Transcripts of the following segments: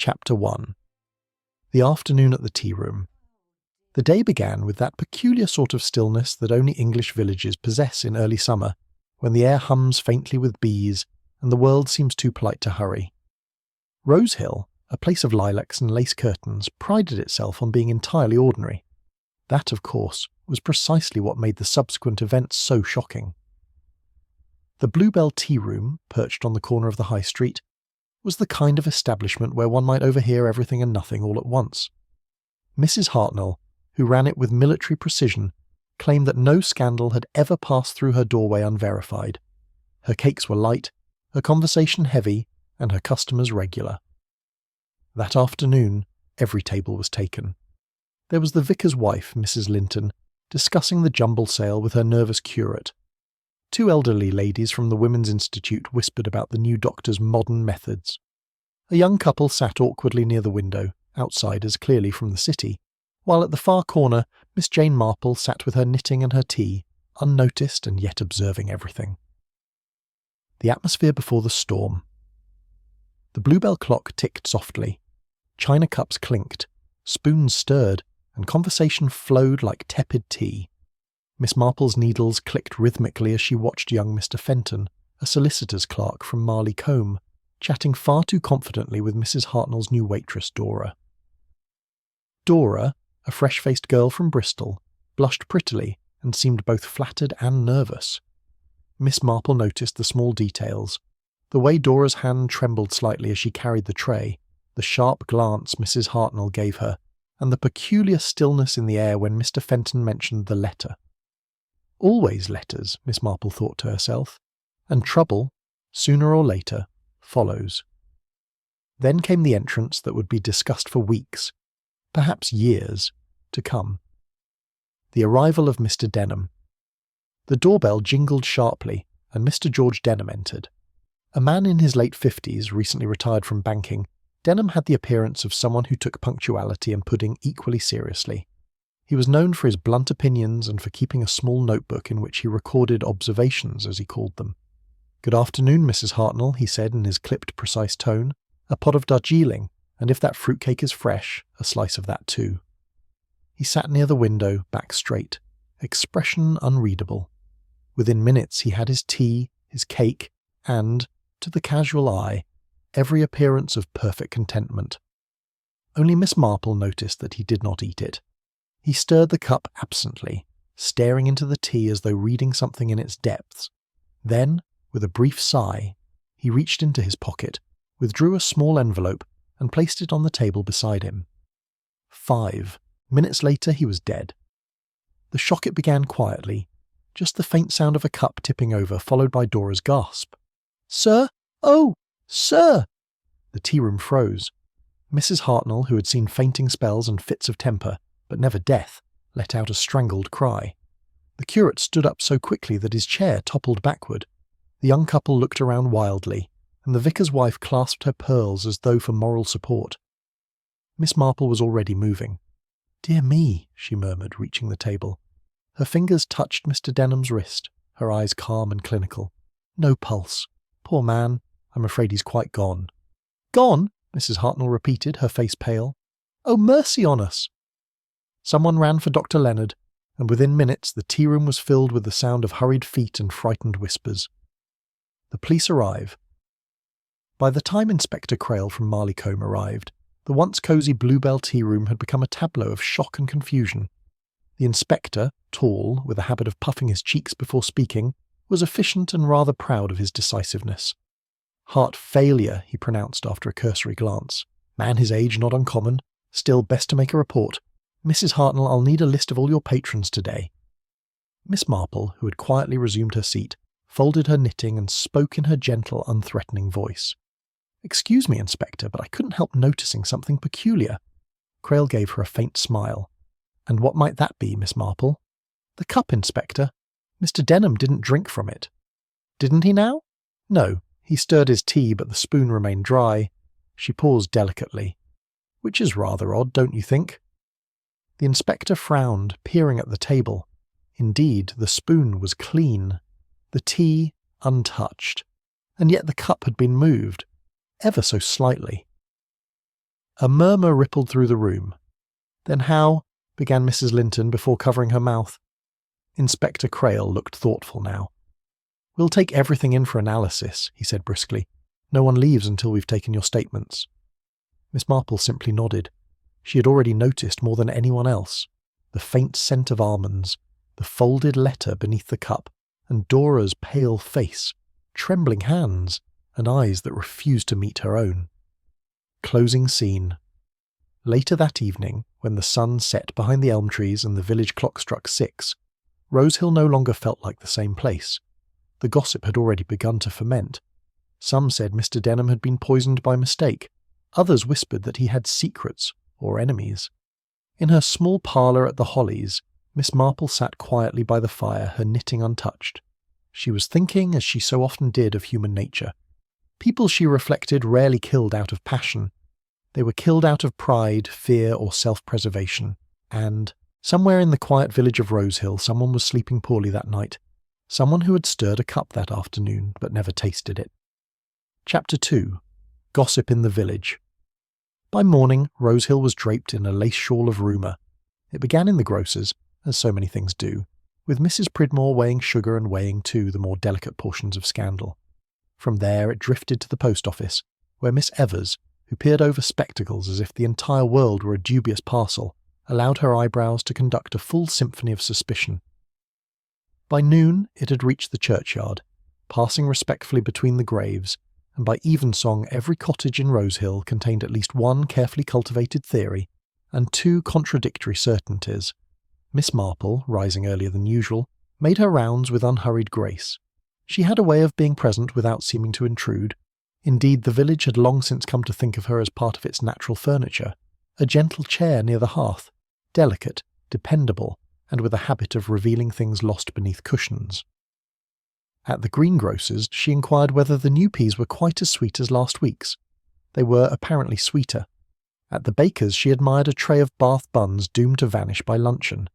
Chapter 1. The afternoon at the tea room. The day began with that peculiar sort of stillness that only English villages possess in early summer, when the air hums faintly with bees and the world seems too polite to hurry. Rose Hill, a place of lilacs and lace curtains, prided itself on being entirely ordinary. That, of course, was precisely what made the subsequent events so shocking. The Bluebell Tea Room, perched on the corner of the High Street, was the kind of establishment where one might overhear everything and nothing all at once. Mrs. Hartnell, who ran it with military precision, claimed that no scandal had ever passed through her doorway unverified. Her cakes were light, her conversation heavy, and her customers regular. That afternoon, every table was taken. There was the vicar's wife, Mrs. Linton, discussing the jumble sale with her nervous curate. Two elderly ladies from the Women's Institute whispered about the new doctor's modern methods. A young couple sat awkwardly near the window, outsiders clearly from the city, while at the far corner Miss Jane Marple sat with her knitting and her tea, unnoticed and yet observing everything. The atmosphere before the storm. The Bluebell clock ticked softly. China cups clinked, spoons stirred, and conversation flowed like tepid tea. Miss Marple's needles clicked rhythmically as she watched young Mr. Fenton, a solicitor's clerk from Marley Combe, chatting far too confidently with Mrs. Hartnell's new waitress, Dora. Dora, a fresh-faced girl from Bristol, blushed prettily and seemed both flattered and nervous. Miss Marple noticed the small details, the way Dora's hand trembled slightly as she carried the tray, the sharp glance Mrs. Hartnell gave her, and the peculiar stillness in the air when Mr. Fenton mentioned the letter. Always letters, Miss Marple thought to herself, and trouble, sooner or later, follows. Then came the entrance that would be discussed for weeks, perhaps years, to come. The arrival of Mr. Denham. The doorbell jingled sharply, and Mr. George Denham entered. A man in his late 50s, recently retired from banking, Denham had the appearance of someone who took punctuality and pudding equally seriously. He was known for his blunt opinions and for keeping a small notebook in which he recorded observations, as he called them. "Good afternoon, Mrs. Hartnell," he said in his clipped, precise tone. "A pot of Darjeeling, and if that fruitcake is fresh, a slice of that too." He sat near the window, back straight, expression unreadable. Within minutes he had his tea, his cake, and, to the casual eye, every appearance of perfect contentment. Only Miss Marple noticed that he did not eat it. He stirred the cup absently, staring into the tea as though reading something in its depths. Then, with a brief sigh, he reached into his pocket, withdrew a small envelope, and placed it on the table beside him. 5 minutes later he was dead. The shocket began quietly, just the faint sound of a cup tipping over, followed by Dora's gasp. "Sir? Oh, sir!" The tea room froze. Mrs. Hartnell, who had seen fainting spells and fits of temper, but never death, let out a strangled cry. The curate stood up so quickly that his chair toppled backward. The young couple looked around wildly, and the vicar's wife clasped her pearls as though for moral support. Miss Marple was already moving. "Dear me," she murmured, reaching the table. Her fingers touched Mr. Denham's wrist, her eyes calm and clinical. "No pulse. Poor man, I'm afraid he's quite gone." "Gone?" Mrs. Hartnell repeated, her face pale. "Oh, mercy on us!" Someone ran for Dr. Leonard, and within minutes the tea room was filled with the sound of hurried feet and frightened whispers. The police arrive. By the time Inspector Crail from Marley Combe arrived, the once cosy Bluebell tea room had become a tableau of shock and confusion. The inspector, tall, with a habit of puffing his cheeks before speaking, was efficient and rather proud of his decisiveness. "Heart failure," he pronounced after a cursory glance. "Man his age not uncommon. Still best to make a report. Mrs. Hartnell, I'll need a list of all your patrons today." Miss Marple, who had quietly resumed her seat, folded her knitting and spoke in her gentle, unthreatening voice. "Excuse me, Inspector, but I couldn't help noticing something peculiar." Crail gave her a faint smile. "And what might that be, Miss Marple?" "The cup, Inspector. Mr. Denham didn't drink from it." "Didn't he now?" "No. He stirred his tea, but the spoon remained dry." She paused delicately. "Which is rather odd, don't you think?" The inspector frowned, peering at the table. Indeed, the spoon was clean, the tea untouched, and yet the cup had been moved, ever so slightly. A murmur rippled through the room. "Then how—" began Mrs. Linton before covering her mouth. Inspector Crail looked thoughtful now. "We'll take everything in for analysis," he said briskly. "No one leaves until we've taken your statements." Miss Marple simply nodded. She had already noticed more than anyone else the faint scent of almonds, the folded letter beneath the cup, and Dora's pale face, trembling hands, and eyes that refused to meet her own. Closing scene. Later that evening, when the sun set behind the elm trees and the village clock struck 6, Rosehill no longer felt like the same place. The gossip had already begun to ferment. Some said Mr. Denham had been poisoned by mistake. Others whispered that he had secrets or enemies. In her small parlour at the Hollies, Miss Marple sat quietly by the fire, her knitting untouched. She was thinking, as she so often did, of human nature. People, she reflected, rarely killed out of passion. They were killed out of pride, fear, or self-preservation. And, somewhere in the quiet village of Rosehill, someone was sleeping poorly that night. Someone who had stirred a cup that afternoon, but never tasted it. Chapter 2. Gossip in the Village. By morning, Rosehill was draped in a lace shawl of rumour. It began in the grocer's, as so many things do, with Mrs. Pridmore weighing sugar and weighing, too, the more delicate portions of scandal. From there it drifted to the post office, where Miss Evers, who peered over spectacles as if the entire world were a dubious parcel, allowed her eyebrows to conduct a full symphony of suspicion. By noon it had reached the churchyard, passing respectfully between the graves, and by evensong every cottage in Rosehill contained at least one carefully cultivated theory and 2 contradictory certainties. Miss Marple, rising earlier than usual, made her rounds with unhurried grace. She had a way of being present without seeming to intrude. Indeed, the village had long since come to think of her as part of its natural furniture, a gentle chair near the hearth, delicate, dependable, and with a habit of revealing things lost beneath cushions. At the greengrocer's, she inquired whether the new peas were quite as sweet as last week's. They were apparently sweeter. At the baker's, she admired a tray of Bath buns doomed to vanish by luncheon.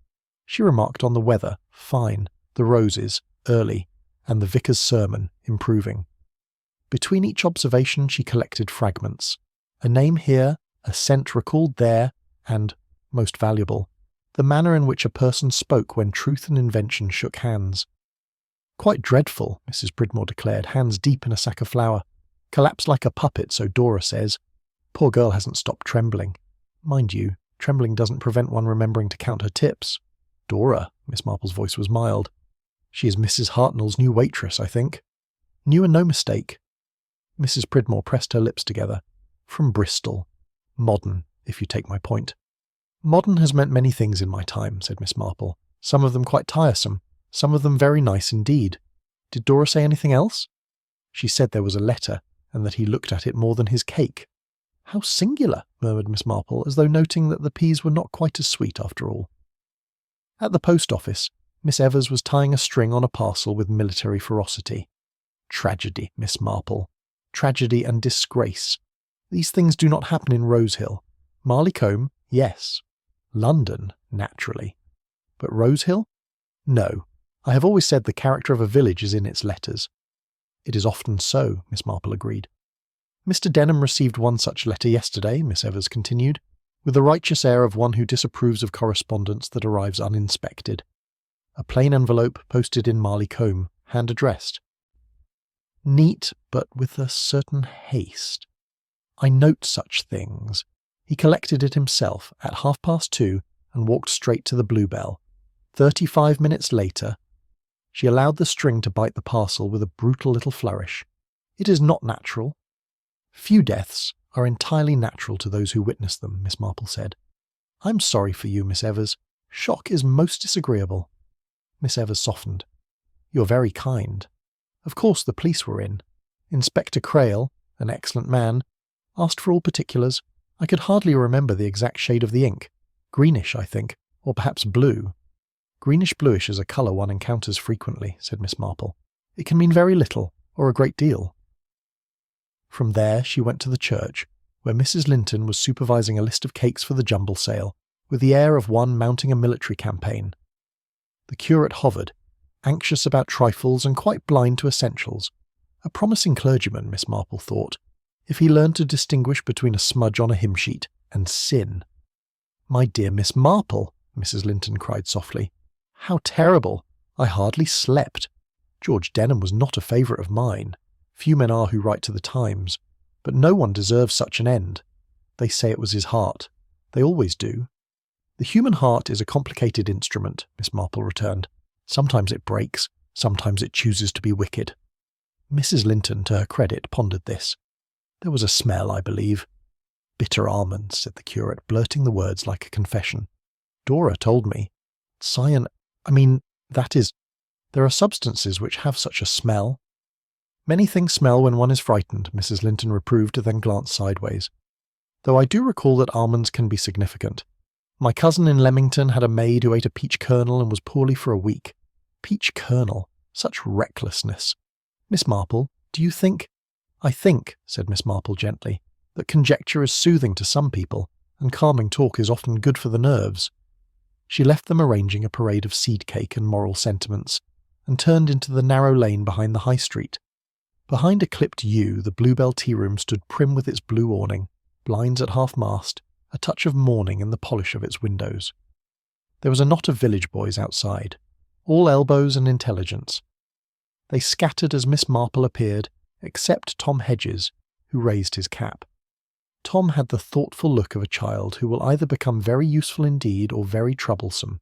She remarked on the weather, fine, the roses, early, and the vicar's sermon, improving. Between each observation she collected fragments. A name here, a scent recalled there, and, most valuable, the manner in which a person spoke when truth and invention shook hands. "Quite dreadful," Mrs. Pridmore declared, hands deep in a sack of flour. "Collapsed like a puppet, so Dora says. Poor girl hasn't stopped trembling. Mind you, trembling doesn't prevent one remembering to count her tips. Dora," Miss Marple's voice was mild. "She is Mrs. Hartnell's new waitress, I think. New and no mistake." Mrs. Pridmore pressed her lips together. "From Bristol. Modern, if you take my point." "Modern has meant many things in my time," said Miss Marple. "Some of them quite tiresome. Some of them very nice indeed. Did Dora say anything else?" "She said there was a letter, and that he looked at it more than his cake." "How singular," murmured Miss Marple, as though noting that the peas were not quite as sweet after all. At the post office, Miss Evers was tying a string on a parcel with military ferocity. "Tragedy, Miss Marple. Tragedy and disgrace. These things do not happen in Rosehill. Marleycombe, yes. London, naturally. But Rosehill? No. I have always said the character of a village is in its letters." "It is often so," Miss Marple agreed. "Mr. Denham received one such letter yesterday," Miss Evers continued, with the righteous air of one who disapproves of correspondence that arrives uninspected. A plain envelope posted in Marleycombe, hand-addressed. Neat, but with a certain haste. I note such things. He collected it himself at 2:30 and walked straight to the Bluebell. 35 minutes later, she allowed the string to bite the parcel with a brutal little flourish. "It is not natural." "Few deaths are entirely natural to those who witness them," Miss Marple said. "I'm sorry for you, Miss Evers. Shock is most disagreeable." Miss Evers softened. "You're very kind. Of course the police were in. Inspector Crail, an excellent man, asked for all particulars. I could hardly remember the exact shade of the ink. Greenish, I think, or perhaps blue." "Greenish-bluish is a colour one encounters frequently," said Miss Marple. "It can mean very little, or a great deal." From there she went to the church, where Mrs. Linton was supervising a list of cakes for the jumble sale, with the air of one mounting a military campaign. The curate hovered, anxious about trifles and quite blind to essentials. A promising clergyman, Miss Marple thought, if he learned to distinguish between a smudge on a hymn sheet and sin. "My dear Miss Marple," Mrs. Linton cried softly. "How terrible! I hardly slept. George Denham was not a favourite of mine. Few men are who write to the Times. But no one deserves such an end. They say it was his heart. They always do." "The human heart is a complicated instrument," Miss Marple returned. "Sometimes it breaks, sometimes it chooses to be wicked." Mrs. Linton, to her credit, pondered this. "There was a smell, I believe." "Bitter almonds," said the curate, blurting the words like a confession. "Dora told me. That is, there are substances which have such a smell." "Many things smell when one is frightened," Mrs. Linton reproved, then glanced sideways. "Though I do recall that almonds can be significant. My cousin in Leamington had a maid who ate a peach kernel and was poorly for a week. Peach kernel. Such recklessness. Miss Marple, do you think—" "I think," said Miss Marple gently, "that conjecture is soothing to some people, and calming talk is often good for the nerves." She left them arranging a parade of seed cake and moral sentiments, and turned into the narrow lane behind the High Street. Behind a clipped yew, the Bluebell tea room stood prim with its blue awning, blinds at half-mast, a touch of mourning in the polish of its windows. There was a knot of village boys outside, all elbows and intelligence. They scattered as Miss Marple appeared, except Tom Hedges, who raised his cap. Tom had the thoughtful look of a child who will either become very useful indeed or very troublesome.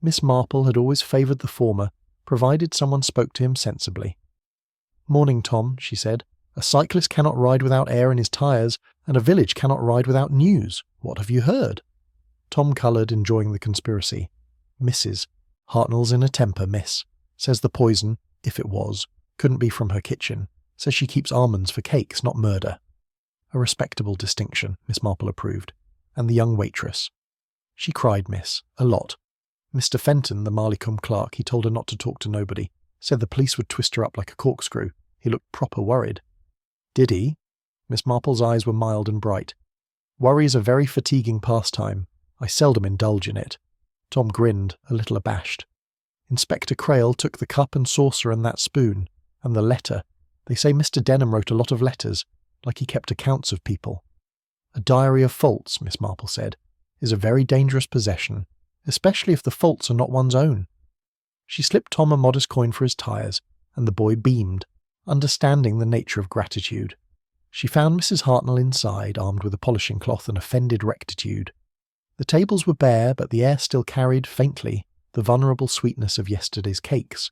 Miss Marple had always favoured the former, provided someone spoke to him sensibly. "Morning, Tom," she said. "A cyclist cannot ride without air in his tyres, and a village cannot ride without news. What have you heard?" Tom coloured, enjoying the conspiracy. "Mrs. Hartnell's in a temper, miss. Says the poison, if it was, couldn't be from her kitchen. Says she keeps almonds for cakes, not murder." "A respectable distinction," Miss Marple approved. "And the young waitress?" "She cried, miss. A lot. Mr. Fenton, the Marleycombe clerk, he told her not to talk to nobody. Said the police would twist her up like a corkscrew. He looked proper worried." "Did he?" Miss Marple's eyes were mild and bright. "Worry is a very fatiguing pastime. I seldom indulge in it." Tom grinned, a little abashed. "Inspector Crail took the cup and saucer and that spoon. And the letter. They say Mr. Denham wrote a lot of letters, like he kept accounts of people." "A diary of faults," Miss Marple said, "is a very dangerous possession, especially if the faults are not one's own." She slipped Tom a modest coin for his tyres, and the boy beamed, understanding the nature of gratitude. She found Mrs. Hartnell inside, armed with a polishing cloth and offended rectitude. The tables were bare, but the air still carried, faintly, the vulnerable sweetness of yesterday's cakes.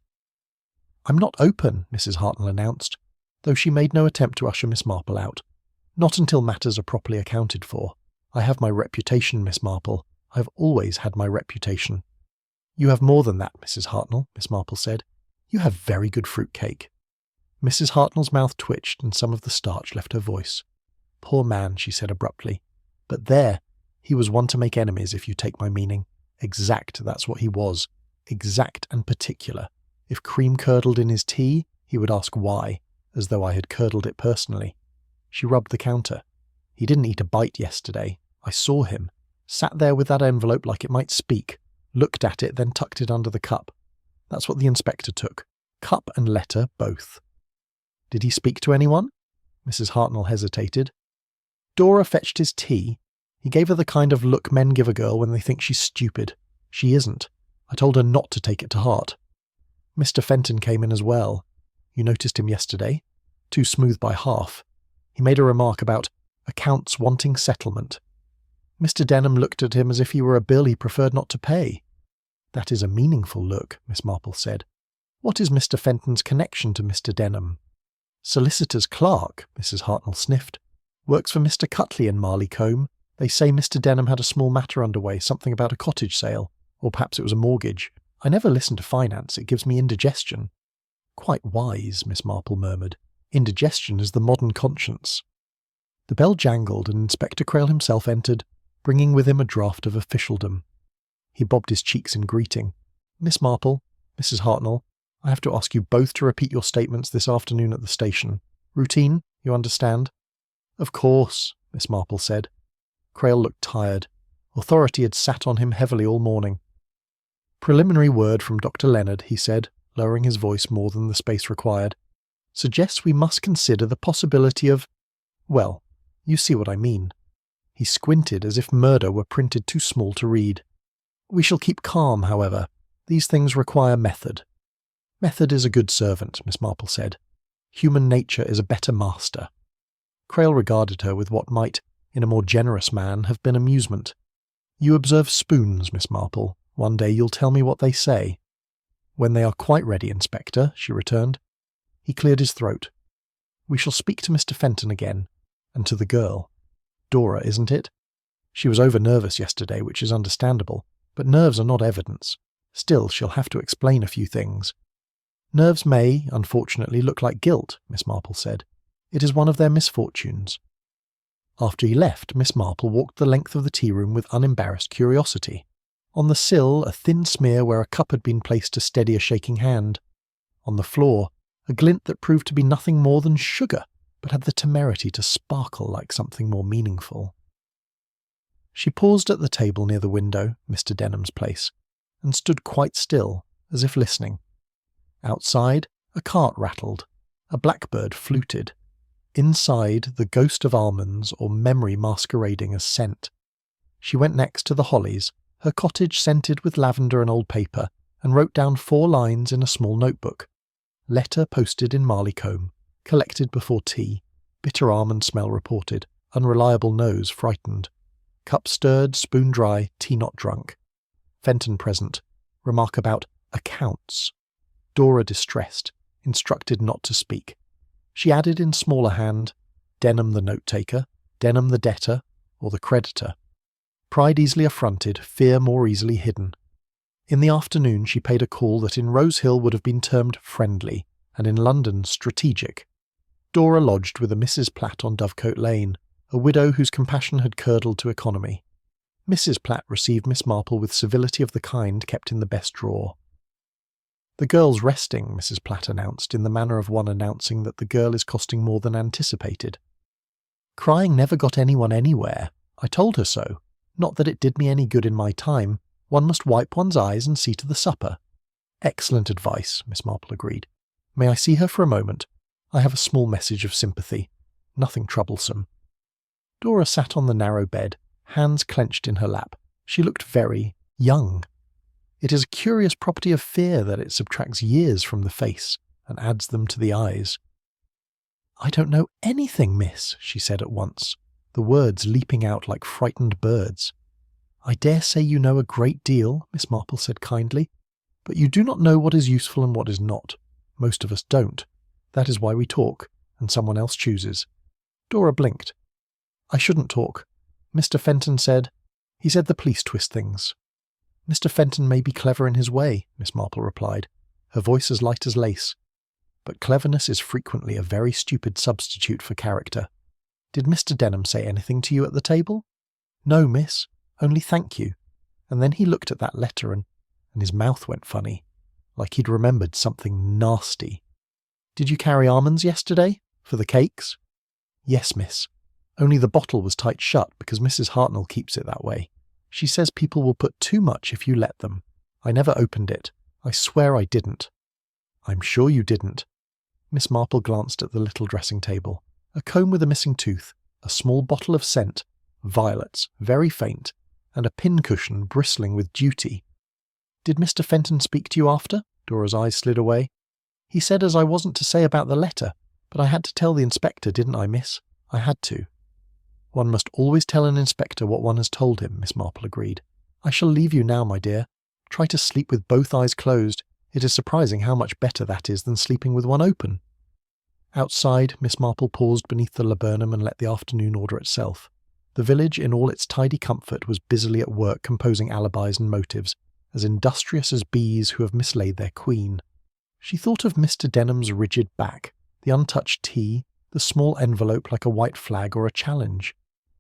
"I'm not open," Mrs. Hartnell announced, though she made no attempt to usher Miss Marple out. "Not until matters are properly accounted for. I have my reputation, Miss Marple. I have always had my reputation." "You have more than that, Mrs. Hartnell," Miss Marple said. "You have very good fruit cake." Mrs. Hartnell's mouth twitched and some of the starch left her voice. "Poor man," she said abruptly. "But there, he was one to make enemies, if you take my meaning. Exact, that's what he was. Exact and particular. If cream curdled in his tea, he would ask why, as though I had curdled it personally." She rubbed the counter. "He didn't eat a bite yesterday. I saw him. Sat there with that envelope like it might speak. Looked at it, then tucked it under the cup. That's what the inspector took. Cup and letter, both." "Did he speak to anyone?" Mrs. Hartnell hesitated. "Dora fetched his tea. He gave her the kind of look men give a girl when they think she's stupid. She isn't. I told her not to take it to heart. Mr. Fenton came in as well. You noticed him yesterday? Too smooth by half. He made a remark about accounts wanting settlement. Mr. Denham looked at him as if he were a bill he preferred not to pay." "That is a meaningful look," Miss Marple said. "What is Mr. Fenton's connection to Mr. Denham?" "Solicitor's clerk," Mrs. Hartnell sniffed. "Works for Mr. Cutley in Marleycombe. They say Mr. Denham had a small matter underway, something about a cottage sale. Or perhaps it was a mortgage. I never listen to finance, it gives me indigestion." "Quite wise," Miss Marple murmured. "Indigestion is the modern conscience." The bell jangled, and Inspector Crail himself entered, bringing with him a draught of officialdom. He bobbed his cheeks in greeting. "Miss Marple, Mrs. Hartnell, I have to ask you both to repeat your statements this afternoon at the station. Routine, you understand?" "Of course," Miss Marple said. Crail looked tired. Authority had sat on him heavily all morning. "Preliminary word from Dr. Leonard," he said, lowering his voice more than the space required, "suggests we must consider the possibility of— well, you see what I mean." He squinted as if murder were printed too small to read. "We shall keep calm, however. These things require method." "Method is a good servant," Miss Marple said. "Human nature is a better master." Crail regarded her with what might, in a more generous man, have been amusement. "You observe spoons, Miss Marple. One day you'll tell me what they say." "When they are quite ready, Inspector," she returned. He cleared his throat. "We shall speak to Mr. Fenton again, and to the girl. Dora, isn't it? She was over-nervous yesterday, which is understandable, but nerves are not evidence. Still, she'll have to explain a few things." "Nerves may, unfortunately, look like guilt," Miss Marple said. "It is one of their misfortunes." After he left, Miss Marple walked the length of the tea-room with unembarrassed curiosity. On the sill, a thin smear where a cup had been placed to steady a shaking hand. On the floor, a glint that proved to be nothing more than sugar, but had the temerity to sparkle like something more meaningful. She paused at the table near the window, Mr. Denham's place, and stood quite still, as if listening. Outside, a cart rattled. A blackbird fluted. Inside, the ghost of almonds or memory masquerading as scent. She went next to the Hollies, her cottage scented with lavender and old paper, and wrote down 4 lines in a small notebook. Letter posted in Marleycombe, collected before tea, bitter almond smell reported, unreliable nose frightened. Cup stirred, spoon dry, tea not drunk. Fenton present. Remark about accounts. Dora distressed, instructed not to speak. She added in smaller hand, Denham the note-taker, Denham the debtor, or the creditor. Pride easily affronted, fear more easily hidden. In the afternoon she paid a call that in Rose Hill would have been termed friendly, and in London strategic. Dora lodged with a Mrs. Platt on Dovecote Lane, a widow whose compassion had curdled to economy. Mrs. Platt received Miss Marple with civility of the kind kept in the best drawer. "The girl's resting," Mrs. Platt announced, in the manner of one announcing that the girl is costing more than anticipated. "Crying never got anyone anywhere. I told her so. Not that it did me any good in my time. One must wipe one's eyes and see to the supper." "Excellent advice," Miss Marple agreed. "May I see her for a moment? I have a small message of sympathy. Nothing troublesome." Dora sat on the narrow bed, hands clenched in her lap. She looked very young. It is a curious property of fear that it subtracts years from the face and adds them to the eyes. "I don't know anything, miss," she said at once, the words leaping out like frightened birds. "I dare say you know a great deal," Miss Marple said kindly, "but you do not know what is useful and what is not. Most of us don't. That is why we talk, and someone else chooses." Dora blinked. "I shouldn't talk. Mr. Fenton said... He said the police twist things." "Mr. Fenton may be clever in his way," Miss Marple replied, her voice as light as lace. "But cleverness is frequently a very stupid substitute for character. Did Mr. Denham say anything to you at the table?" "No, miss. Only thank you." And then he looked at that letter and his mouth went funny, like he'd remembered something nasty. "Did you carry almonds yesterday? For the cakes?" "Yes, miss. Only the bottle was tight shut because Mrs. Hartnell keeps it that way. She says people will put too much if you let them. I never opened it. I swear I didn't." "I'm sure you didn't." Miss Marple glanced at the little dressing table. A comb with a missing tooth, a small bottle of scent, violets, very faint, and a pincushion bristling with duty. "Did Mr. Fenton speak to you after?" Dora's eyes slid away. "He said as I wasn't to say about the letter, but I had to tell the inspector, didn't I, miss? I had to." "One must always tell an inspector what one has told him," Miss Marple agreed. "I shall leave you now, my dear. Try to sleep with both eyes closed. It is surprising how much better that is than sleeping with one open." Outside, Miss Marple paused beneath the laburnum and let the afternoon order itself. The village, in all its tidy comfort, was busily at work composing alibis and motives, as industrious as bees who have mislaid their queen. She thought of Mr. Denham's rigid back, the untouched tea, the small envelope like a white flag or a challenge.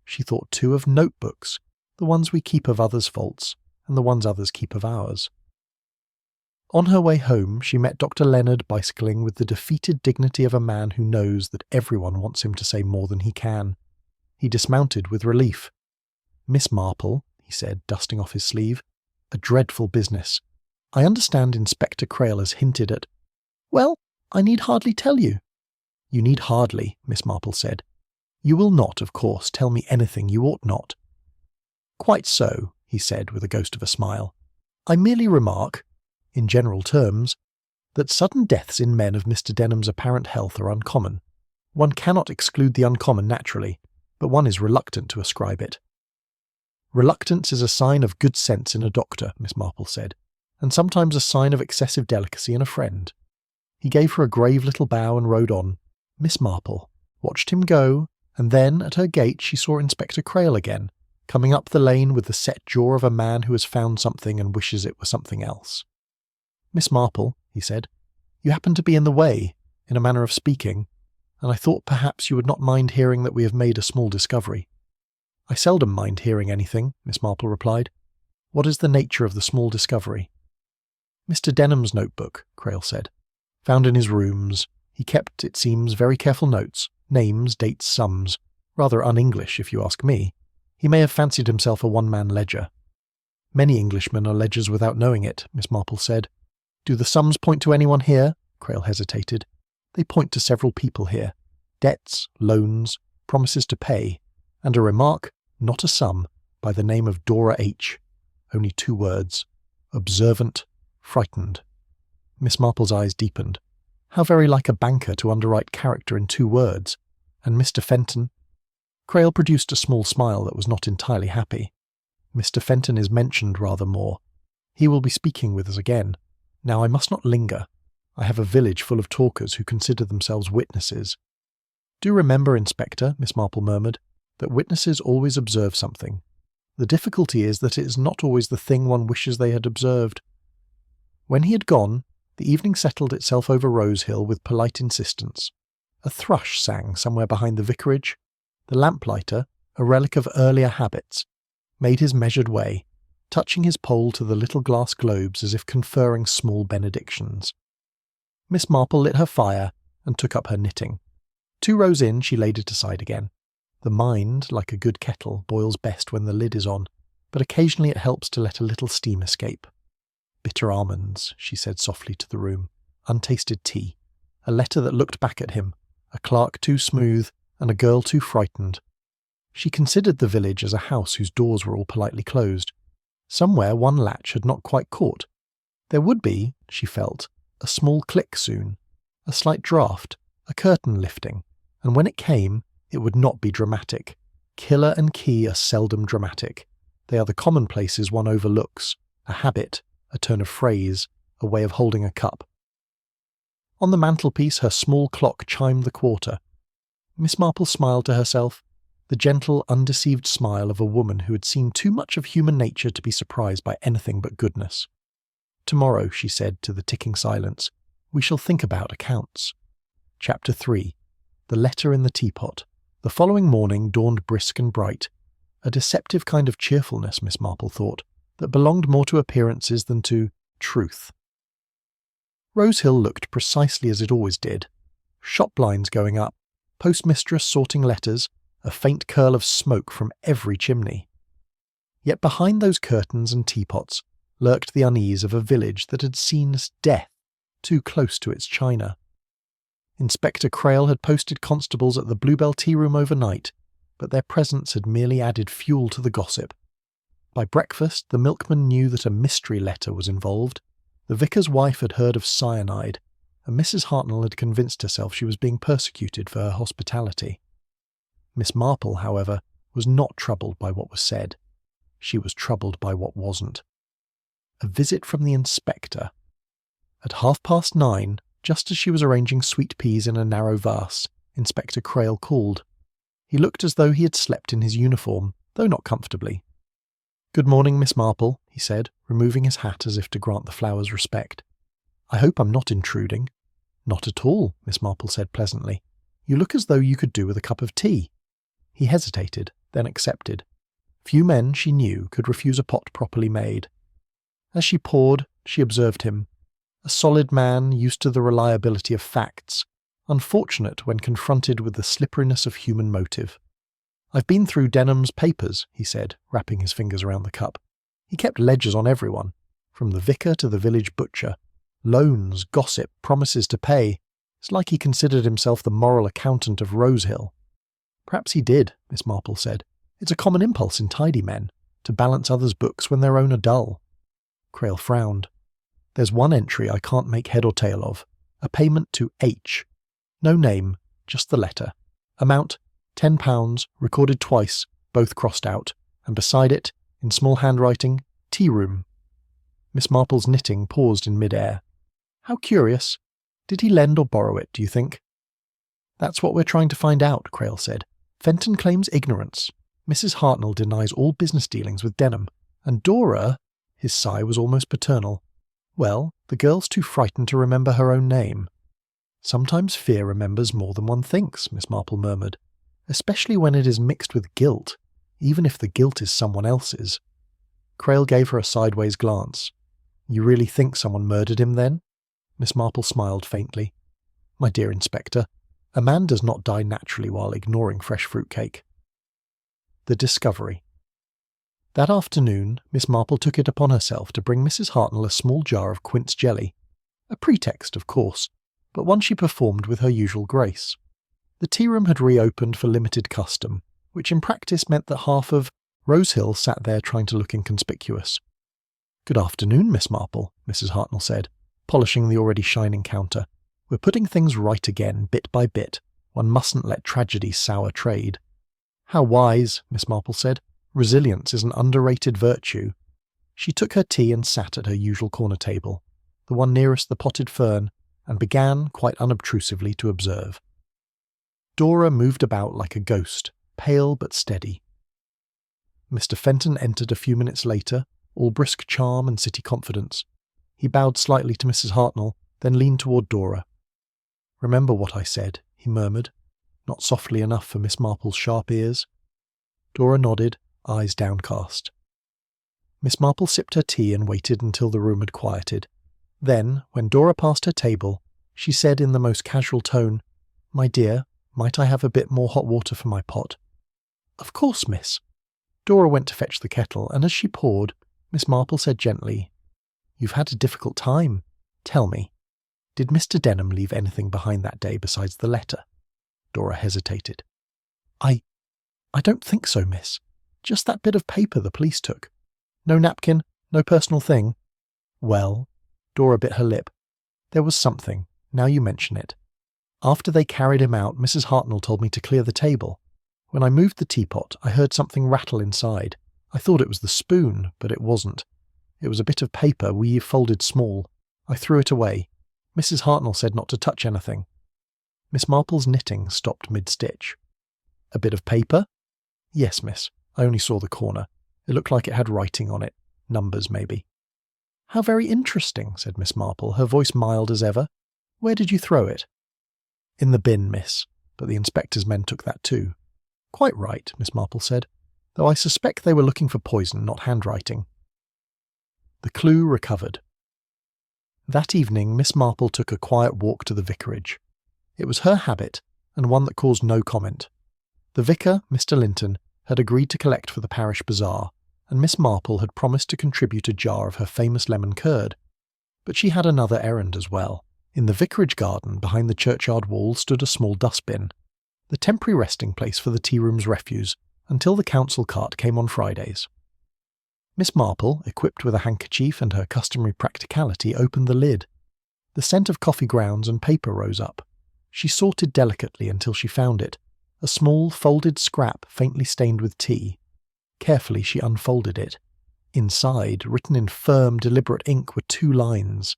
She thought too of notebooks, the ones we keep of others' faults, and the ones others keep of ours. On her way home, she met Dr. Leonard bicycling with the defeated dignity of a man who knows that everyone wants him to say more than he can. He dismounted with relief. "Miss Marple," he said, dusting off his sleeve, "a dreadful business. I understand Inspector Crail has hinted at—" "Well, I need hardly tell you." "You need hardly," Miss Marple said. You will not, of course, tell me anything you ought not." "Quite so," he said with a ghost of a smile. "I merely remark, in general terms, that sudden deaths in men of Mr. Denham's apparent health are uncommon. One cannot exclude the uncommon naturally, but one is reluctant to ascribe it." "Reluctance is a sign of good sense in a doctor," Miss Marple said, "and sometimes a sign of excessive delicacy in a friend." He gave her a grave little bow and rode on. Miss Marple watched him go, and then at her gate she saw Inspector Crail again, coming up the lane with the set jaw of a man who has found something and wishes it were something else. "Miss Marple," he said, "you happen to be in the way, in a manner of speaking, and I thought perhaps you would not mind hearing that we have made a small discovery." "I seldom mind hearing anything," Miss Marple replied. "What is the nature of the small discovery?" "Mr. Denham's notebook," Crail said. "Found in his rooms. He kept, it seems, very careful notes, names, dates, sums. Rather un-English, if you ask me. He may have fancied himself a one-man ledger." "Many Englishmen are ledgers without knowing it," Miss Marple said. "Do the sums point to anyone here?" Crail hesitated. "They point to several people here. Debts, loans, promises to pay, and a remark, not a sum, by the name of Dora H. Only 2 words. Observant, frightened." Miss Marple's eyes deepened. How very like a banker to underwrite character in 2 words. And Mr. Fenton? Crail produced a small smile that was not entirely happy. "Mr. Fenton is mentioned rather more. He will be speaking with us again. Now I must not linger. I have a village full of talkers who consider themselves witnesses." "Do remember, Inspector," Miss Marple murmured, "that witnesses always observe something. The difficulty is that it is not always the thing one wishes they had observed." When he had gone, the evening settled itself over Rosehill with polite insistence. A thrush sang somewhere behind the vicarage. The lamplighter, a relic of earlier habits, made his measured way, touching his pole to the little glass globes as if conferring small benedictions. Miss Marple lit her fire and took up her knitting. 2 rows in, she laid it aside again. The mind, like a good kettle, boils best when the lid is on, but occasionally it helps to let a little steam escape. "Bitter almonds," she said softly to the room. "Untasted tea. A letter that looked back at him. A clerk too smooth, and a girl too frightened." She considered the village as a house whose doors were all politely closed. Somewhere one latch had not quite caught. There would be, she felt, a small click soon, a slight draught, a curtain lifting, and when it came, it would not be dramatic. Killer and key are seldom dramatic. They are the commonplaces one overlooks, a habit, a turn of phrase, a way of holding a cup. On the mantelpiece her small clock chimed the quarter. Miss Marple smiled to herself, the gentle, undeceived smile of a woman who had seen too much of human nature to be surprised by anything but goodness. "Tomorrow," she said to the ticking silence, "we shall think about accounts." Chapter 3. The Letter in the Teapot. The following morning dawned brisk and bright, a deceptive kind of cheerfulness, Miss Marple thought, that belonged more to appearances than to truth. Rosehill looked precisely as it always did. Shop blinds going up, postmistress sorting letters, a faint curl of smoke from every chimney. Yet behind those curtains and teapots lurked the unease of a village that had seen death too close to its china. Inspector Crail had posted constables at the Bluebell tea room overnight, but their presence had merely added fuel to the gossip. By breakfast, the milkman knew that a mystery letter was involved. The vicar's wife had heard of cyanide, and Mrs. Hartnell had convinced herself she was being persecuted for her hospitality. Miss Marple, however, was not troubled by what was said. She was troubled by what wasn't. A visit from the inspector. At 9:30, just as she was arranging sweet peas in a narrow vase, Inspector Crail called. He looked as though he had slept in his uniform, though not comfortably. "Good morning, Miss Marple," he said, removing his hat as if to grant the flowers respect. "I hope I'm not intruding." "Not at all," Miss Marple said pleasantly. "You look as though you could do with a cup of tea." He hesitated, then accepted. Few men, she knew, could refuse a pot properly made. As she poured, she observed him. A solid man, used to the reliability of facts, unfortunate when confronted with the slipperiness of human motive. "I've been through Denham's papers," he said, wrapping his fingers around the cup. He kept ledgers on everyone, from the vicar to the village butcher. Loans, gossip, promises to pay. It's like he considered himself the moral accountant of Rosehill. Perhaps he did, Miss Marple said. It's a common impulse in tidy men, to balance others' books when their own are dull. Crail frowned. There's one entry I can't make head or tail of. A payment to H. No name, just the letter. Amount, £10, recorded twice, both crossed out, and beside it, in small handwriting, tea room. Miss Marple's knitting paused in mid-air. How curious. Did he lend or borrow it, do you think? That's what we're trying to find out, Crail said. Fenton claims ignorance. Mrs. Hartnell denies all business dealings with Denham. And Dora, his sigh was almost paternal. Well, the girl's too frightened to remember her own name. Sometimes fear remembers more than one thinks, Miss Marple murmured, especially when it is mixed with guilt, even if the guilt is someone else's. Crail gave her a sideways glance. You really think someone murdered him, then? Miss Marple smiled faintly. My dear Inspector, a man does not die naturally while ignoring fresh fruitcake. The discovery. That afternoon, Miss Marple took it upon herself to bring Mrs. Hartnell a small jar of quince jelly. A pretext, of course, but one she performed with her usual grace. The tea room had reopened for limited custom, which in practice meant that half of Rosehill sat there trying to look inconspicuous. Good afternoon, Miss Marple, Mrs. Hartnell said, polishing the already shining counter. We're putting things right again, bit by bit. One mustn't let tragedy sour trade. How wise, Miss Marple said. Resilience is an underrated virtue. She took her tea and sat at her usual corner table, the one nearest the potted fern, and began, quite unobtrusively, to observe. Dora moved about like a ghost, pale but steady. Mr. Fenton entered a few minutes later, all brisk charm and city confidence. He bowed slightly to Mrs. Hartnell, then leaned toward Dora. Remember what I said, he murmured, not softly enough for Miss Marple's sharp ears. Dora nodded, eyes downcast. Miss Marple sipped her tea and waited until the room had quieted. Then, when Dora passed her table, she said in the most casual tone, My dear, might I have a bit more hot water for my pot? Of course, miss. Dora went to fetch the kettle, and as she poured, Miss Marple said gently, You've had a difficult time. Tell me, did Mr. Denham leave anything behind that day besides the letter? Dora hesitated. I don't think so, miss. Just that bit of paper the police took. No napkin, no personal thing. Well, Dora bit her lip. There was something, now you mention it. After they carried him out, Mrs. Hartnell told me to clear the table. When I moved the teapot, I heard something rattle inside. I thought it was the spoon, but it wasn't. It was a bit of paper we folded small. I threw it away. Mrs. Hartnell said not to touch anything. Miss Marple's knitting stopped mid-stitch. A bit of paper? Yes, miss. I only saw the corner. It looked like it had writing on it. Numbers, maybe. How very interesting, said Miss Marple, her voice mild as ever. Where did you throw it? In the bin, miss, but the inspector's men took that too. Quite right, Miss Marple said, though I suspect they were looking for poison, not handwriting. The clue recovered. That evening, Miss Marple took a quiet walk to the vicarage. It was her habit, and one that caused no comment. The vicar, Mr. Linton, had agreed to collect for the parish bazaar, and Miss Marple had promised to contribute a jar of her famous lemon curd. But she had another errand as well. In the vicarage garden behind the churchyard wall stood a small dustbin, the temporary resting place for the tea room's refuse, until the council cart came on Fridays. Miss Marple, equipped with a handkerchief and her customary practicality, opened the lid. The scent of coffee grounds and paper rose up. She sorted delicately until she found it, a small folded scrap faintly stained with tea. Carefully she unfolded it. Inside, written in firm, deliberate ink, were 2 lines.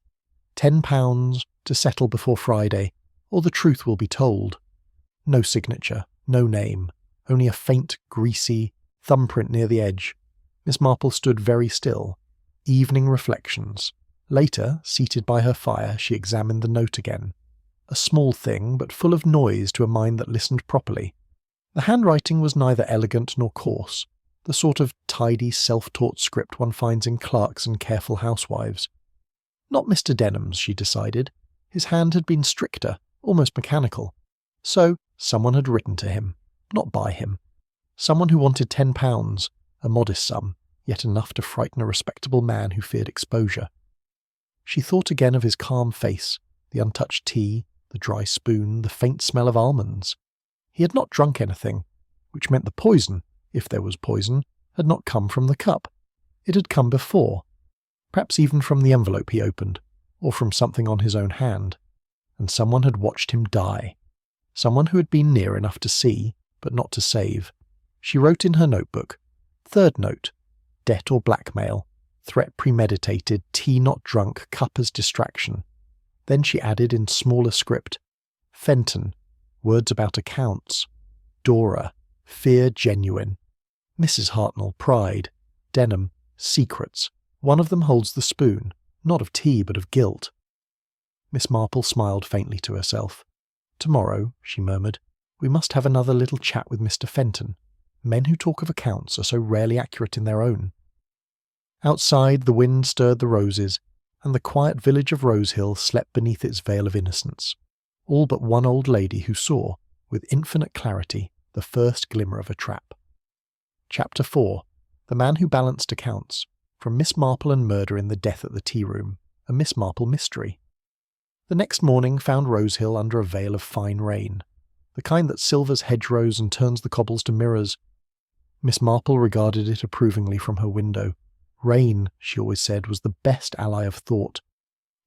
£10 to settle before Friday, or the truth will be told. No signature, no name, only a faint, greasy thumbprint near the edge. Miss Marple stood very still. Evening reflections. Later, seated by her fire, she examined the note again. A small thing, but full of noise to a mind that listened properly. The handwriting was neither elegant nor coarse, the sort of tidy, self-taught script one finds in clerks and careful housewives. Not Mr. Denham's, she decided. His hand had been stricter, almost mechanical. So, someone had written to him, not by him. Someone who wanted £10, a modest sum, yet enough to frighten a respectable man who feared exposure. She thought again of his calm face, the untouched tea, the dry spoon, the faint smell of almonds. He had not drunk anything, which meant the poison, if there was poison, had not come from the cup. It had come before, perhaps even from the envelope he opened, or from something on his own hand, and someone had watched him die. Someone who had been near enough to see, but not to save. She wrote in her notebook, third note, debt or blackmail, threat premeditated, tea not drunk, cup as distraction. Then she added in smaller script, Fenton, words about accounts. Dora, fear genuine. Mrs. Hartnell, pride. Denham, secrets. One of them holds the spoon, not of tea but of guilt. Miss Marple smiled faintly to herself. Tomorrow, she murmured, we must have another little chat with Mr. Fenton. Men who talk of accounts are so rarely accurate in their own. Outside, the wind stirred the roses, and the quiet village of Rosehill slept beneath its veil of innocence, all but one old lady who saw, with infinite clarity, the first glimmer of a trap. Chapter 4. The Man Who Balanced Accounts. From Miss Marple and Murder in the Death at the Tea Room, a Miss Marple mystery. The next morning found Rosehill under a veil of fine rain, the kind that silvers hedgerows and turns the cobbles to mirrors. Miss Marple regarded it approvingly from her window. Rain, she always said, was the best ally of thought.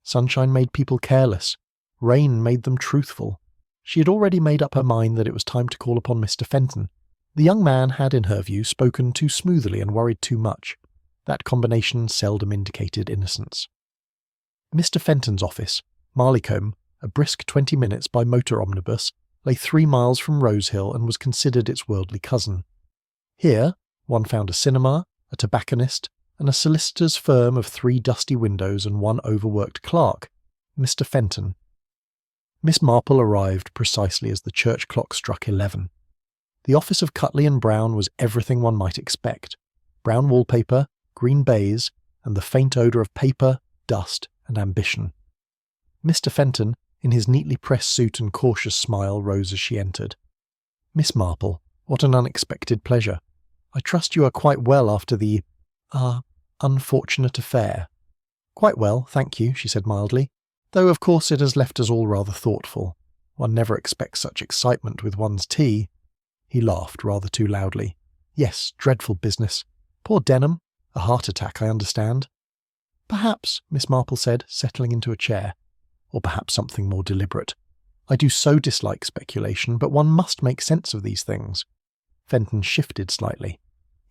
Sunshine made people careless. Rain made them truthful. She had already made up her mind that it was time to call upon Mr. Fenton. The young man had, in her view, spoken too smoothly and worried too much. That combination seldom indicated innocence. Mr. Fenton's office, Marleycombe, a brisk 20 minutes by motor omnibus, lay 3 miles from Rosehill and was considered its worldly cousin. Here, one found a cinema, a tobacconist, and a solicitor's firm of 3 dusty windows and 1 overworked clerk, Mr. Fenton. Miss Marple arrived precisely as the church clock struck 11. The office of Cutley & Brown was everything one might expect. Brown wallpaper, green baize, and the faint odour of paper, dust, and ambition. Mr. Fenton, in his neatly pressed suit and cautious smile, rose as she entered. Miss Marple, what an unexpected pleasure. I trust you are quite well after the, unfortunate affair. Quite well, thank you, she said mildly, though of course it has left us all rather thoughtful. One never expects such excitement with one's tea. He laughed rather too loudly. Yes, dreadful business. Poor Denham. A heart attack, I understand. Perhaps, Miss Marple said, settling into a chair. Or perhaps something more deliberate. I do so dislike speculation, but one must make sense of these things. Fenton shifted slightly.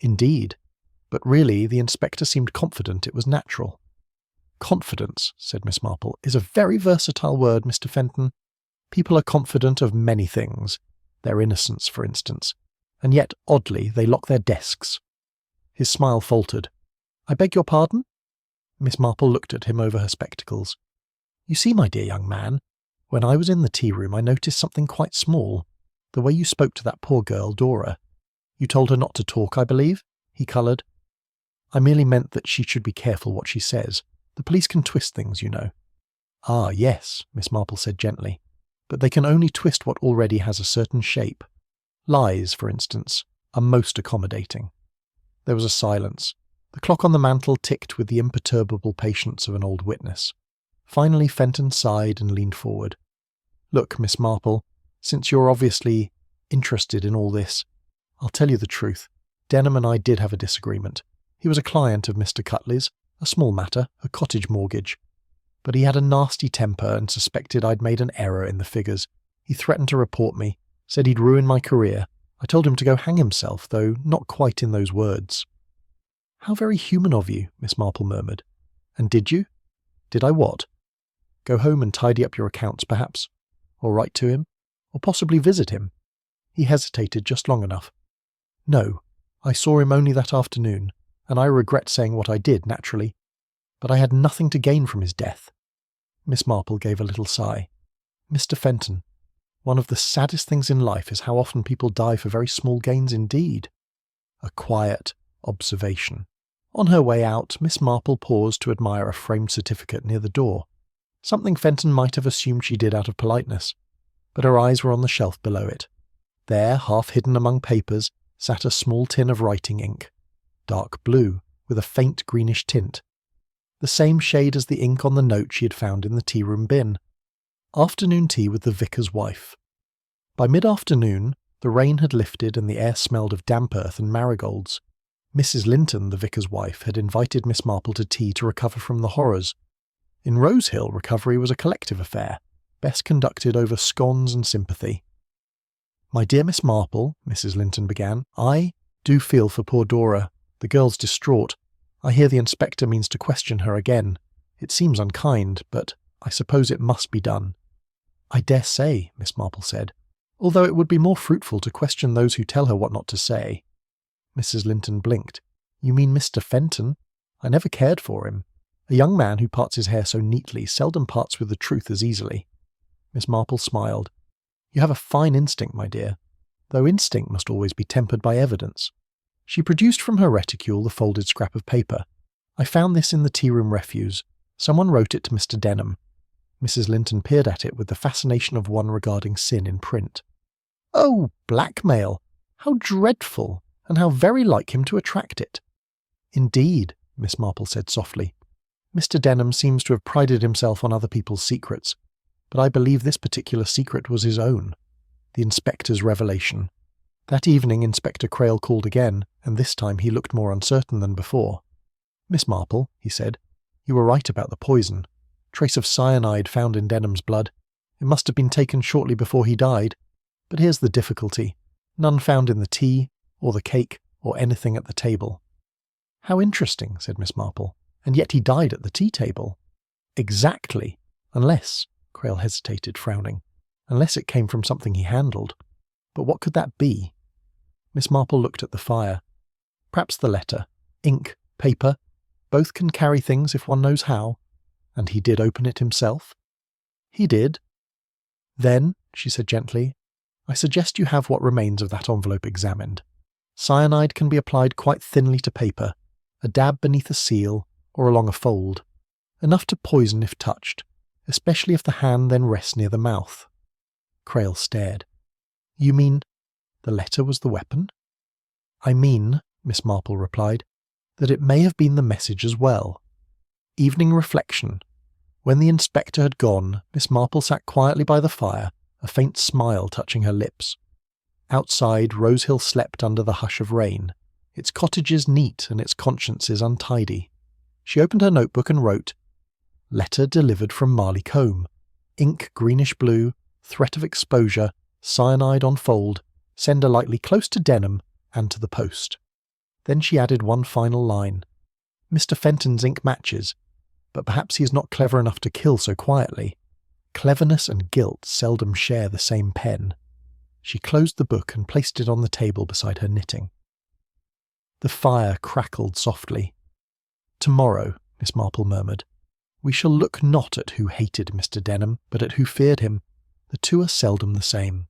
Indeed. But really, the inspector seemed confident it was natural. Confidence, said Miss Marple, is a very versatile word, Mr. Fenton. People are confident of many things. Their innocence, for instance. And yet, oddly, they lock their desks. His smile faltered. I beg your pardon? Miss Marple looked at him over her spectacles. You see, my dear young man, when I was in the tea-room I noticed something quite small. The way you spoke to that poor girl, Dora. You told her not to talk, I believe? He coloured. I merely meant that she should be careful what she says. The police can twist things, you know. Ah, yes, Miss Marple said gently. But they can only twist what already has a certain shape. Lies, for instance, are most accommodating. There was a silence. The clock on the mantel ticked with the imperturbable patience of an old witness. Finally Fenton sighed and leaned forward. Look, Miss Marple, since you're obviously interested in all this, I'll tell you the truth. Denham and I did have a disagreement. He was a client of Mr. Cutley's, a small matter, a cottage mortgage. But he had a nasty temper and suspected I'd made an error in the figures. He threatened to report me, said he'd ruin my career. I told him to go hang himself, though not quite in those words. How very human of you, Miss Marple murmured. And did you? Did I what? Go home and tidy up your accounts, perhaps? Or write to him? Or possibly visit him? He hesitated just long enough. No, I saw him only that afternoon, and I regret saying what I did, naturally. But I had nothing to gain from his death. Miss Marple gave a little sigh. Mr. Fenton, one of the saddest things in life is how often people die for very small gains indeed. A quiet observation. On her way out, Miss Marple paused to admire a framed certificate near the door. Something Fenton might have assumed she did out of politeness, but her eyes were on the shelf below it. There, half hidden among papers, sat a small tin of writing ink, dark blue, with a faint greenish tint, the same shade as the ink on the note she had found in the tea-room bin. Afternoon tea with the vicar's wife. By mid-afternoon, The rain had lifted and the air smelled of damp earth and marigolds. Mrs. Linton, the vicar's wife, had invited Miss Marple to tea to recover from the horrors. In Rosehill, recovery was a collective affair, best conducted over scones and sympathy. "My dear Miss Marple," Mrs. Linton began, "I do feel for poor Dora. The girl's distraught. I hear the inspector means to question her again. It seems unkind, but I suppose it must be done." "I dare say," Miss Marple said, "although it would be more fruitful to question those who tell her what not to say." Mrs. Linton blinked. "You mean Mr. Fenton? I never cared for him. A young man who parts his hair so neatly seldom parts with the truth as easily." Miss Marple smiled. "You have a fine instinct, my dear, though instinct must always be tempered by evidence." She produced from her reticule the folded scrap of paper. "I found this in the tea-room refuse. Someone wrote it to Mr. Denham." Mrs. Linton peered at it with the fascination of one regarding sin in print. "Oh, blackmail! How dreadful, and how very like him to attract it." "Indeed," Miss Marple said softly. "Mr. Denham seems to have prided himself on other people's secrets, but I believe this particular secret was his own. The inspector's revelation. That evening Inspector Crail called again, and this time he looked more uncertain than before. "Miss Marple," he said, "you were right about the poison. Trace of cyanide found in Denham's blood. It must have been taken shortly before he died. But here's the difficulty. None found in the tea, or the cake, or anything at the table." "How interesting," said Miss Marple. "And yet he died at the tea-table." "Exactly. Unless," Crail hesitated, frowning, "unless it came from something he handled. But what could that be?" Miss Marple looked at the fire. "Perhaps the letter. Ink, paper. Both can carry things if one knows how. And he did open it himself?" "He did." "Then," she said gently, "I suggest you have what remains of that envelope examined. Cyanide can be applied quite thinly to paper, a dab beneath a seal, or along a fold. Enough to poison if touched, especially if the hand then rests near the mouth." Crail stared. "You mean the letter was the weapon?" "I mean," Miss Marple replied, "that it may have been the message as well." Evening reflection. When the inspector had gone, Miss Marple sat quietly by the fire, a faint smile touching her lips. Outside, Rosehill slept under the hush of rain, its cottages neat and its consciences untidy. She opened her notebook and wrote, "Letter delivered from Marley Combe. Ink greenish blue, threat of exposure, cyanide on fold, sender likely close to Denham and to the post." Then she added one final line. "Mr. Fenton's ink matches, but perhaps he is not clever enough to kill so quietly. Cleverness and guilt seldom share the same pen." She closed the book and placed it on the table beside her knitting. The fire crackled softly. "Tomorrow," Miss Marple murmured, "we shall look not at who hated Mr. Denham, but at who feared him. The two are seldom the same."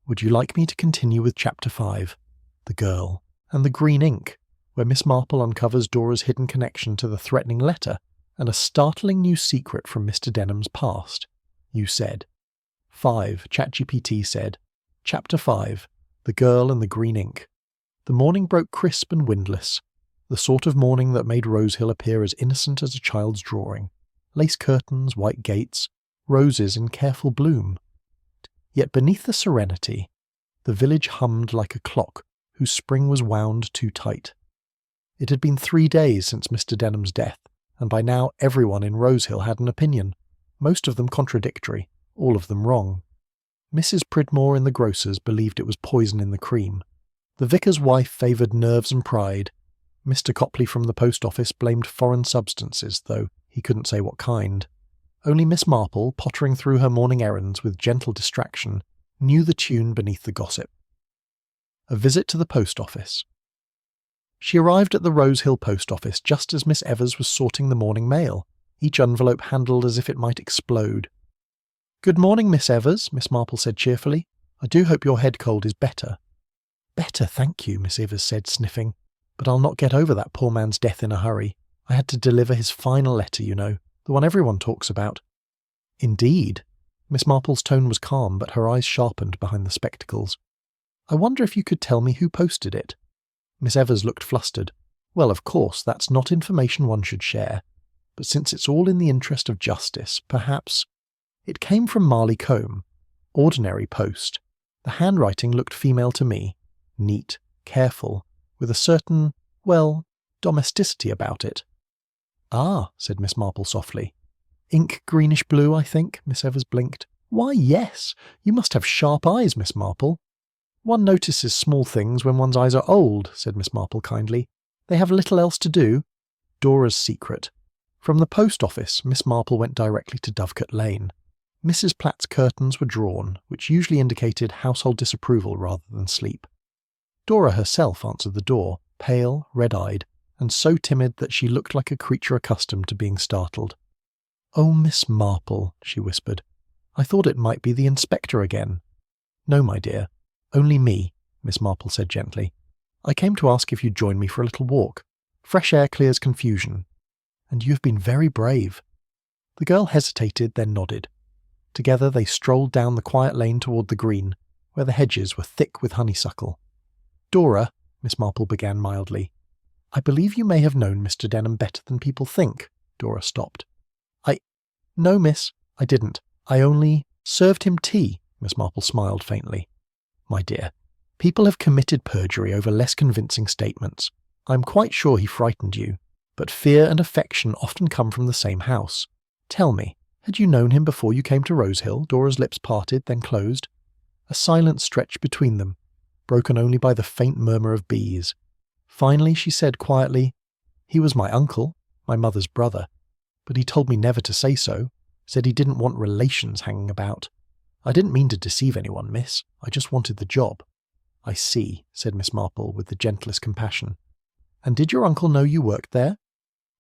Would you like me to continue with Chapter 5, The Girl, and the Green Ink, where Miss Marple uncovers Dora's hidden connection to the threatening letter and a startling new secret from Mr. Denham's past? You said. 5. ChatGPT said, Chapter 5, The Girl and the Green Ink. The morning broke crisp and windless, the sort of morning that made Rosehill appear as innocent as a child's drawing. Lace curtains, white gates, roses in careful bloom. Yet beneath the serenity, the village hummed like a clock whose spring was wound too tight. It had been 3 days since Mr. Denham's death, and by now everyone in Rosehill had an opinion, most of them contradictory, all of them wrong. Mrs. Pridmore in the grocer's believed it was poison in the cream. The vicar's wife favoured nerves and pride. Mr. Copley from the post office blamed foreign substances, though he couldn't say what kind. Only Miss Marple, pottering through her morning errands with gentle distraction, knew the tune beneath the gossip. A visit to the post office. She arrived at the Rosehill post office just as Miss Evers was sorting the morning mail, each envelope handled as if it might explode. "Good morning, Miss Evers," Miss Marple said cheerfully. "I do hope your head cold is better." "Better, thank you," Miss Evers said, sniffing. "But I'll not get over that poor man's death in a hurry. I had to deliver his final letter, you know, the one everyone talks about." "Indeed?" Miss Marple's tone was calm, but her eyes sharpened behind the spectacles. "I wonder if you could tell me who posted it?" Miss Evers looked flustered. "Well, of course, that's not information one should share. But since it's all in the interest of justice, perhaps—" "It came from Marley Combe. Ordinary post. The handwriting looked female to me, neat, careful, with a certain, domesticity about it. "Ah," said Miss Marple softly. "Ink greenish-blue, I think," Miss Evers blinked. "Why, yes. You must have sharp eyes, Miss Marple." "One notices small things when one's eyes are old," said Miss Marple kindly. "They have little else to do." Dora's secret. From the post office, Miss Marple went directly to Dovecote Lane. Mrs. Platt's curtains were drawn, which usually indicated household disapproval rather than sleep. Dora herself answered the door, pale, red-eyed, and so timid that she looked like a creature accustomed to being startled. "Oh, Miss Marple," she whispered. "I thought it might be the inspector again." "No, my dear. Only me," Miss Marple said gently. "I came to ask if you'd join me for a little walk. Fresh air clears confusion. And you have been very brave." The girl hesitated, then nodded. Together they strolled down the quiet lane toward the green, where the hedges were thick with honeysuckle. "Dora," Miss Marple began mildly. "I believe you may have known Mr. Denham better than people think." Dora stopped. "No, miss, I didn't. I only served him tea," Miss Marple smiled faintly. "My dear, people have committed perjury over less convincing statements. I'm quite sure he frightened you, but fear and affection often come from the same house. Tell me, had you known him before you came to Rosehill?" Dora's lips parted, then closed. A silence stretched between them, broken only by the faint murmur of bees. Finally she said quietly, "He was my uncle, my mother's brother, but he told me never to say so, said he didn't want relations hanging about. I didn't mean to deceive anyone, miss. I just wanted the job." "I see," said Miss Marple with the gentlest compassion. "And did your uncle know you worked there?"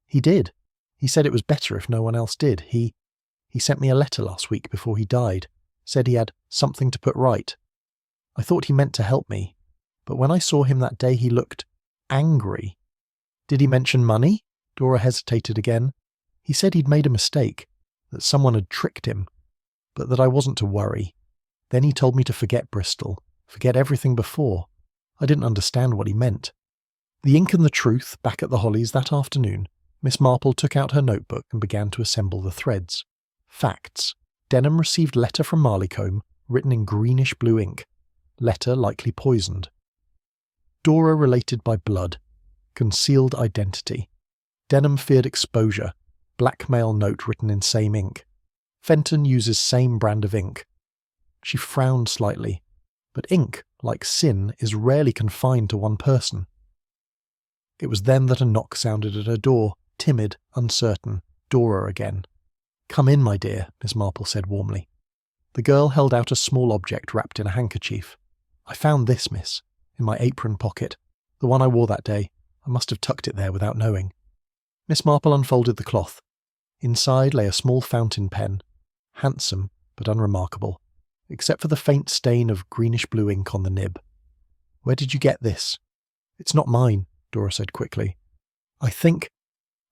"He did. He said it was better if no one else did. He sent me a letter last week before he died, said he had something to put right. I thought he meant to help me, but when I saw him that day he looked angry." "Did he mention money?" Dora hesitated again. "He said he'd made a mistake, that someone had tricked him, but that I wasn't to worry. Then he told me to forget Bristol, forget everything before. I didn't understand what he meant." The ink and the truth, back at the Hollies that afternoon, Miss Marple took out her notebook and began to assemble the threads. Facts. Denham received letter from Marleycombe, written in greenish-blue ink. Letter likely poisoned. Dora related by blood. Concealed identity. Denham feared exposure. Blackmail note written in same ink. Fenton uses same brand of ink. She frowned slightly. But ink, like sin, is rarely confined to one person. It was then that a knock sounded at her door, timid, uncertain. Dora again. "Come in, my dear," Miss Marple said warmly. The girl held out a small object wrapped in a handkerchief. "I found this, miss, in my apron pocket. The one I wore that day. I must have tucked it there without knowing." Miss Marple unfolded the cloth. Inside lay a small fountain pen, handsome but unremarkable, except for the faint stain of greenish-blue ink on the nib. "Where did you get this?" "It's not mine," Dora said quickly. I think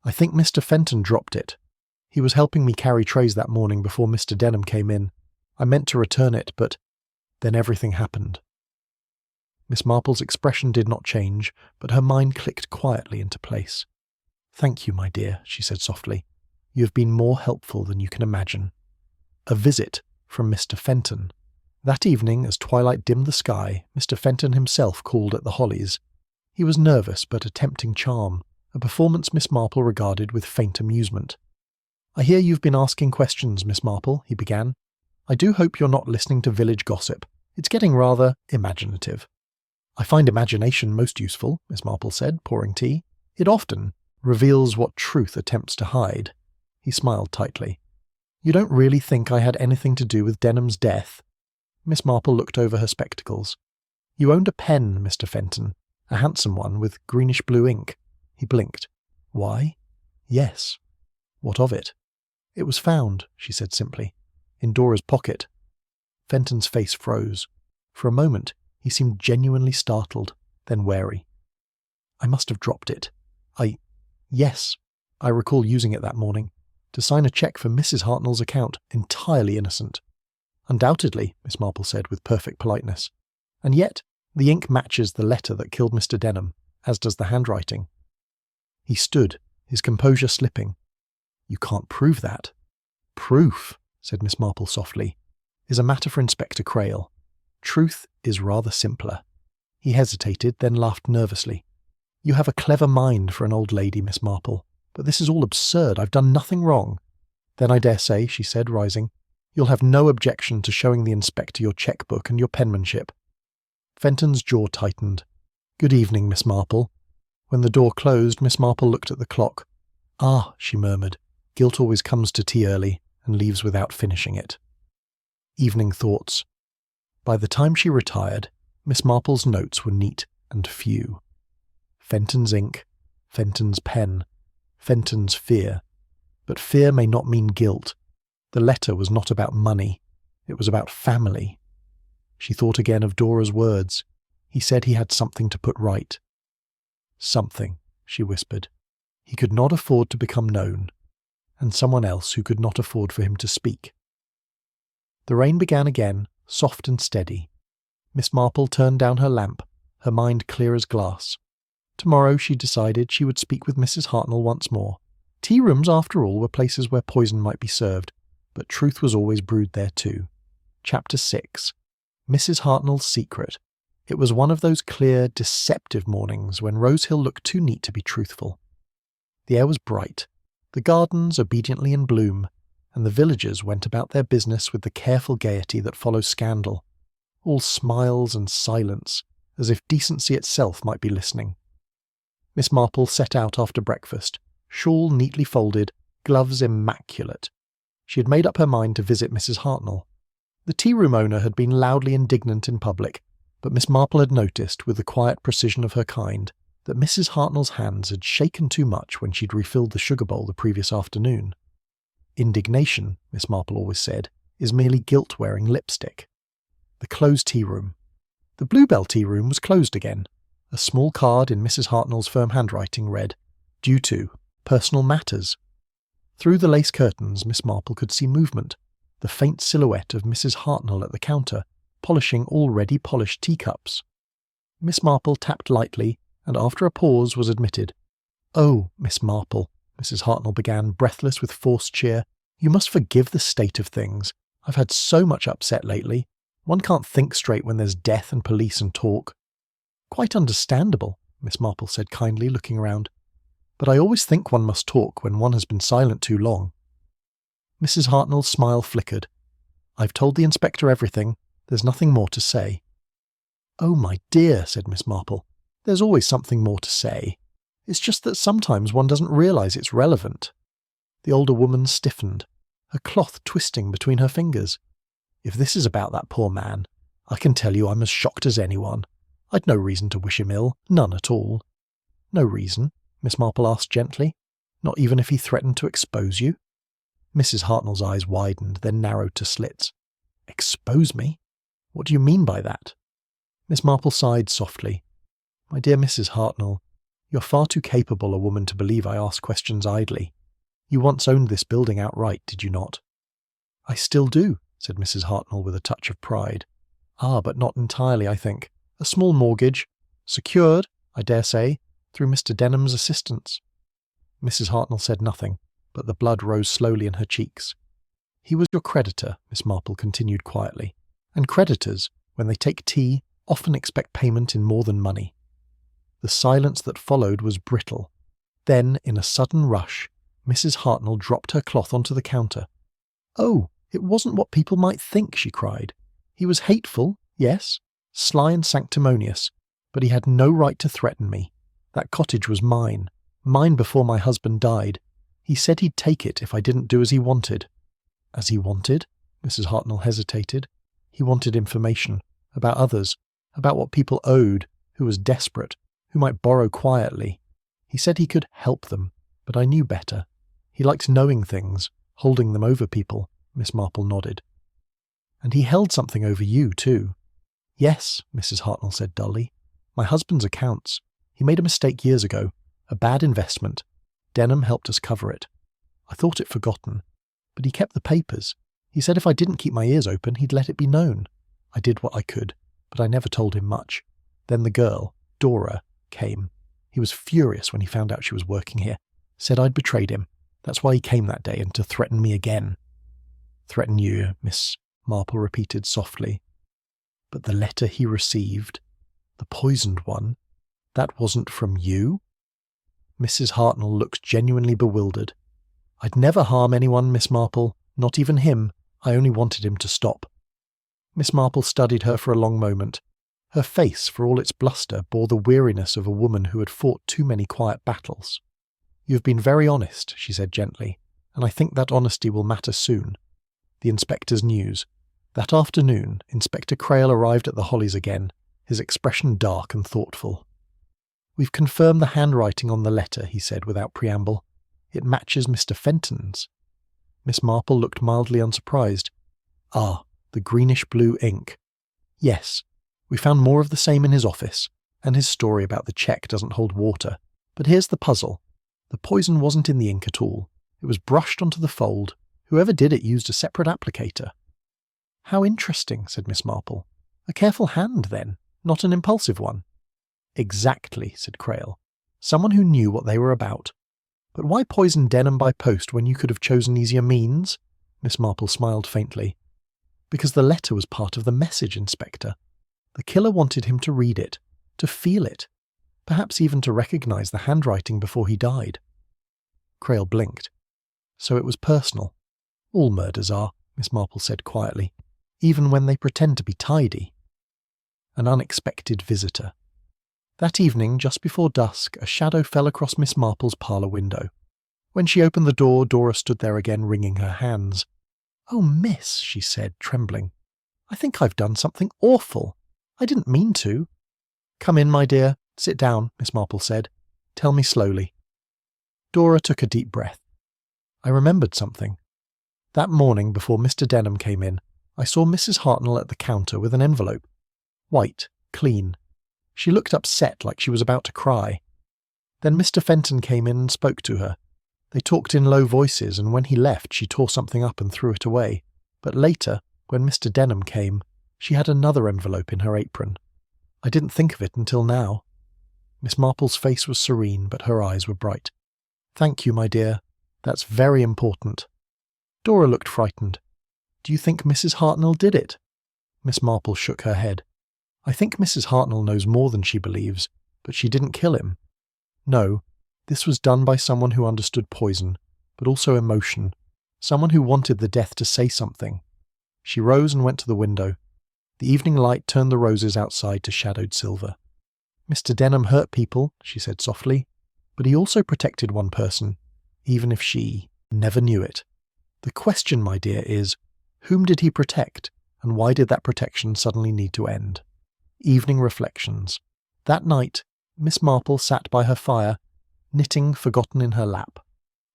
Mr. Fenton dropped it. He was helping me carry trays that morning before Mr. Denham came in. I meant to return it, but then everything happened." Miss Marple's expression did not change, but her mind clicked quietly into place. "Thank you, my dear," she said softly. "You have been more helpful than you can imagine." A visit from Mr. Fenton. That evening, as twilight dimmed the sky, Mr. Fenton himself called at the Hollies. He was nervous but a tempting charm, a performance Miss Marple regarded with faint amusement. "I hear you've been asking questions, Miss Marple," he began. "I do hope you're not listening to village gossip. It's getting rather imaginative." "I find imagination most useful," Miss Marple said, pouring tea. "It often reveals what truth attempts to hide." He smiled tightly. "You don't really think I had anything to do with Denham's death?" Miss Marple looked over her spectacles. "You owned a pen, Mr. Fenton, a handsome one with greenish-blue ink." He blinked. "Why? Yes. What of it?" "It was found," she said simply, "in Dora's pocket." Fenton's face froze. For a moment, he seemed genuinely startled, then wary. "I must have dropped it. Yes, I recall using it that morning, to sign a cheque for Mrs. Hartnell's account, entirely innocent." "Undoubtedly," Miss Marple said with perfect politeness. "And yet, the ink matches the letter that killed Mr. Denham, as does the handwriting." He stood, his composure slipping. "You can't prove that." "Proof," said Miss Marple softly, "is a matter for Inspector Crail. Truth is rather simpler." He hesitated, then laughed nervously. "You have a clever mind for an old lady, Miss Marple, but this is all absurd. I've done nothing wrong." "Then I dare say," she said, rising, "you'll have no objection to showing the inspector your cheque-book and your penmanship." Fenton's jaw tightened. "Good evening, Miss Marple." When the door closed, Miss Marple looked at the clock. "Ah," she murmured, "guilt always comes to tea early and leaves without finishing it." Evening thoughts. By the time she retired, Miss Marple's notes were neat and few. Fenton's ink, Fenton's pen, Fenton's fear. But fear may not mean guilt. The letter was not about money. It was about family. She thought again of Dora's words. He said he had something to put right. Something, she whispered. He could not afford to become known, and someone else who could not afford for him to speak. The rain began again, soft and steady. Miss Marple turned down her lamp, her mind clear as glass. Tomorrow, she decided, she would speak with Mrs. Hartnell once more. Tea-rooms, after all, were places where poison might be served, but truth was always brewed there too. Chapter 6. Mrs. Hartnell's Secret. It was one of those clear, deceptive mornings when Rose Hill looked too neat to be truthful. The air was bright, the gardens obediently in bloom, and the villagers went about their business with the careful gaiety that follows scandal, all smiles and silence, as if decency itself might be listening. Miss Marple set out after breakfast, shawl neatly folded, gloves immaculate. She had made up her mind to visit Mrs. Hartnell. The tea-room owner had been loudly indignant in public, but Miss Marple had noticed, with the quiet precision of her kind, that Mrs. Hartnell's hands had shaken too much when she'd refilled the sugar bowl the previous afternoon. Indignation, Miss Marple always said, is merely guilt wearing lipstick. The closed tea-room. The Bluebell tea-room was closed again. A small card in Mrs. Hartnell's firm handwriting read, "Due to personal matters." Through the lace curtains, Miss Marple could see movement, the faint silhouette of Mrs. Hartnell at the counter, polishing already polished teacups. Miss Marple tapped lightly, and after a pause was admitted. "Oh, Miss Marple," Mrs. Hartnell began, breathless with forced cheer, "you must forgive the state of things. I've had so much upset lately. One can't think straight when there's death and police and talk." "Quite understandable," Miss Marple said kindly, looking around. "But I always think one must talk when one has been silent too long." Mrs. Hartnell's smile flickered. "I've told the inspector everything. There's nothing more to say." "Oh, my dear," said Miss Marple, "there's always something more to say. It's just that sometimes one doesn't realise it's relevant." The older woman stiffened, her cloth twisting between her fingers. "If this is about that poor man, I can tell you I'm as shocked as anyone. I'd no reason to wish him ill, none at all." "No reason?" Miss Marple asked gently. "Not even if he threatened to expose you?" Mrs. Hartnell's eyes widened, then narrowed to slits. "Expose me? What do you mean by that?" Miss Marple sighed softly. "My dear Mrs. Hartnell, you're far too capable a woman to believe I ask questions idly. You once owned this building outright, did you not?" "I still do," said Mrs. Hartnell with a touch of pride. "Ah, but not entirely, I think. A small mortgage, secured, I dare say, through Mr. Denham's assistance." Mrs. Hartnell said nothing, but the blood rose slowly in her cheeks. "He was your creditor," Miss Marple continued quietly, "and creditors, when they take tea, often expect payment in more than money." The silence that followed was brittle. Then, in a sudden rush, Mrs. Hartnell dropped her cloth onto the counter. "Oh, it wasn't what people might think," she cried. "He was hateful, yes, sly and sanctimonious, but he had no right to threaten me. That cottage was mine before my husband died. He said he'd take it if I didn't do as he wanted." "As he wanted?" Mrs. Hartnell hesitated. "He wanted information, about others, about what people owed, who was desperate, who might borrow quietly. He said he could help them, but I knew better. He liked knowing things, holding them over people." Miss Marple nodded. "And he held something over you, too." "Yes," Mrs. Hartnell said dully. "My husband's accounts. He made a mistake years ago, a bad investment. Denham helped us cover it. I thought it forgotten, but he kept the papers. He said if I didn't keep my ears open, he'd let it be known. I did what I could, but I never told him much. Then the girl, Dora, came. He was furious when he found out she was working here. Said I'd betrayed him. That's why he came that day, and to threaten me again." "Threaten you," Miss Marple repeated softly. But the letter he received, the poisoned one, that wasn't from you? Mrs. Hartnell looked genuinely bewildered. I'd never harm anyone, Miss Marple, not even him. I only wanted him to stop. Miss Marple studied her for a long moment. Her face, for all its bluster, bore the weariness of a woman who had fought too many quiet battles. You have been very honest, she said gently, and I think that honesty will matter soon. The inspector's news. That afternoon, Inspector Crail arrived at the Hollies again, his expression dark and thoughtful. We've confirmed the handwriting on the letter, he said without preamble. It matches Mr. Fenton's. Miss Marple looked mildly unsurprised. Ah, the greenish-blue ink. Yes, we found more of the same in his office, and his story about the cheque doesn't hold water. But here's the puzzle. The poison wasn't in the ink at all. It was brushed onto the fold. Whoever did it used a separate applicator. How interesting, said Miss Marple. A careful hand, then, not an impulsive one. Exactly, said Crail. Someone who knew what they were about. But why poison Denham by post when you could have chosen easier means? Miss Marple smiled faintly. Because the letter was part of the message, Inspector. The killer wanted him to read it, to feel it, perhaps even to recognise the handwriting before he died. Crail blinked. So it was personal. All murders are, Miss Marple said quietly, even when they pretend to be tidy. An unexpected visitor. That evening, just before dusk, a shadow fell across Miss Marple's parlour window. When she opened the door, Dora stood there again, wringing her hands. "Oh, miss," she said, trembling. "I think I've done something awful. I didn't mean to." "Come in, my dear. Sit down," Miss Marple said. "Tell me slowly." Dora took a deep breath. I remembered something. That morning, before Mr. Denham came in, I saw Mrs. Hartnell at the counter with an envelope. White, clean. She looked upset, like she was about to cry. Then Mr. Fenton came in and spoke to her. They talked in low voices, and when he left, she tore something up and threw it away. But later, when Mr. Denham came, she had another envelope in her apron. I didn't think of it until now. Miss Marple's face was serene, but her eyes were bright. "Thank you, my dear. That's very important." Dora looked frightened. "Do you think Mrs. Hartnell did it?" Miss Marple shook her head. "I think Mrs. Hartnell knows more than she believes, but she didn't kill him. No, this was done by someone who understood poison, but also emotion, someone who wanted the death to say something." She rose and went to the window. The evening light turned the roses outside to shadowed silver. "Mr. Denham hurt people," she said softly, "but he also protected one person, even if she never knew it. The question, my dear, is, whom did he protect, and why did that protection suddenly need to end?" Evening reflections. That night, Miss Marple sat by her fire, knitting forgotten in her lap.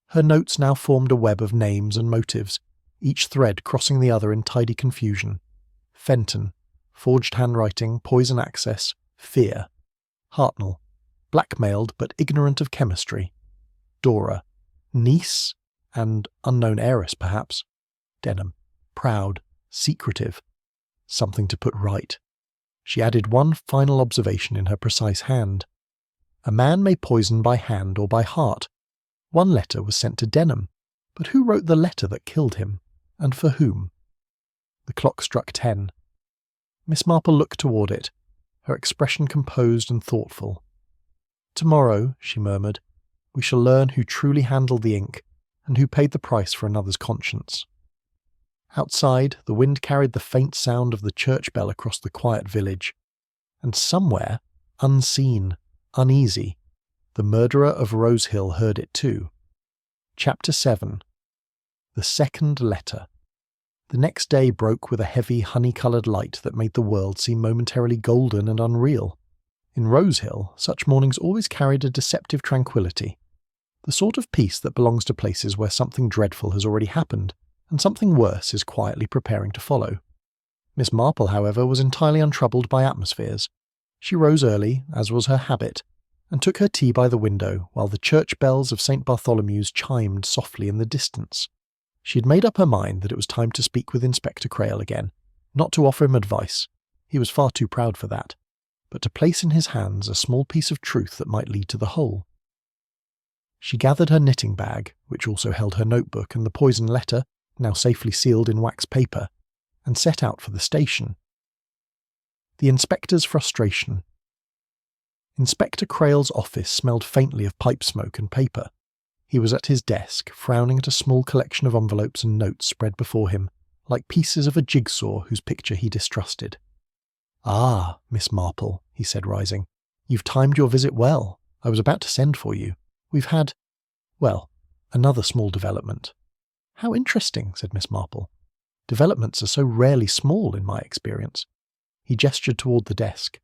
Her notes now formed a web of names and motives, each thread crossing the other in tidy confusion. Fenton, forged handwriting, poison access, fear. Hartnell, blackmailed but ignorant of chemistry. Dora, niece and unknown heiress perhaps. Denham, proud, secretive. Something to put right. She added one final observation in her precise hand. A man may poison by hand or by heart. One letter was sent to Denham, but who wrote the letter that killed him, and for whom? The clock struck 10. Miss Marple looked toward it, her expression composed and thoughtful. "Tomorrow," she murmured, "we shall learn who truly handled the ink, and who paid the price for another's conscience." Outside, the wind carried the faint sound of the church bell across the quiet village, and somewhere, unseen, uneasy, the murderer of Rosehill heard it too. Chapter 7. The Second Letter. The next day broke with a heavy, honey-coloured light that made the world seem momentarily golden and unreal. In Rosehill, such mornings always carried a deceptive tranquillity, the sort of peace that belongs to places where something dreadful has already happened, and something worse is quietly preparing to follow. Miss Marple, however, was entirely untroubled by atmospheres. She rose early, as was her habit, and took her tea by the window while the church bells of St. Bartholomew's chimed softly in the distance. She had made up her mind that it was time to speak with Inspector Crail again, not to offer him advice, he was far too proud for that, but to place in his hands a small piece of truth that might lead to the whole. She gathered her knitting bag, which also held her notebook and the poison letter, now safely sealed in wax paper, and set out for the station. The inspector's frustration. Inspector Crale's office smelled faintly of pipe smoke and paper. He was at his desk, frowning at a small collection of envelopes and notes spread before him, like pieces of a jigsaw whose picture he distrusted. "Ah, Miss Marple," he said, rising. "You've timed your visit well. I was about to send for you. We've had, well, another small development." "How interesting," said Miss Marple. "Developments are so rarely small in my experience." He gestured toward the desk.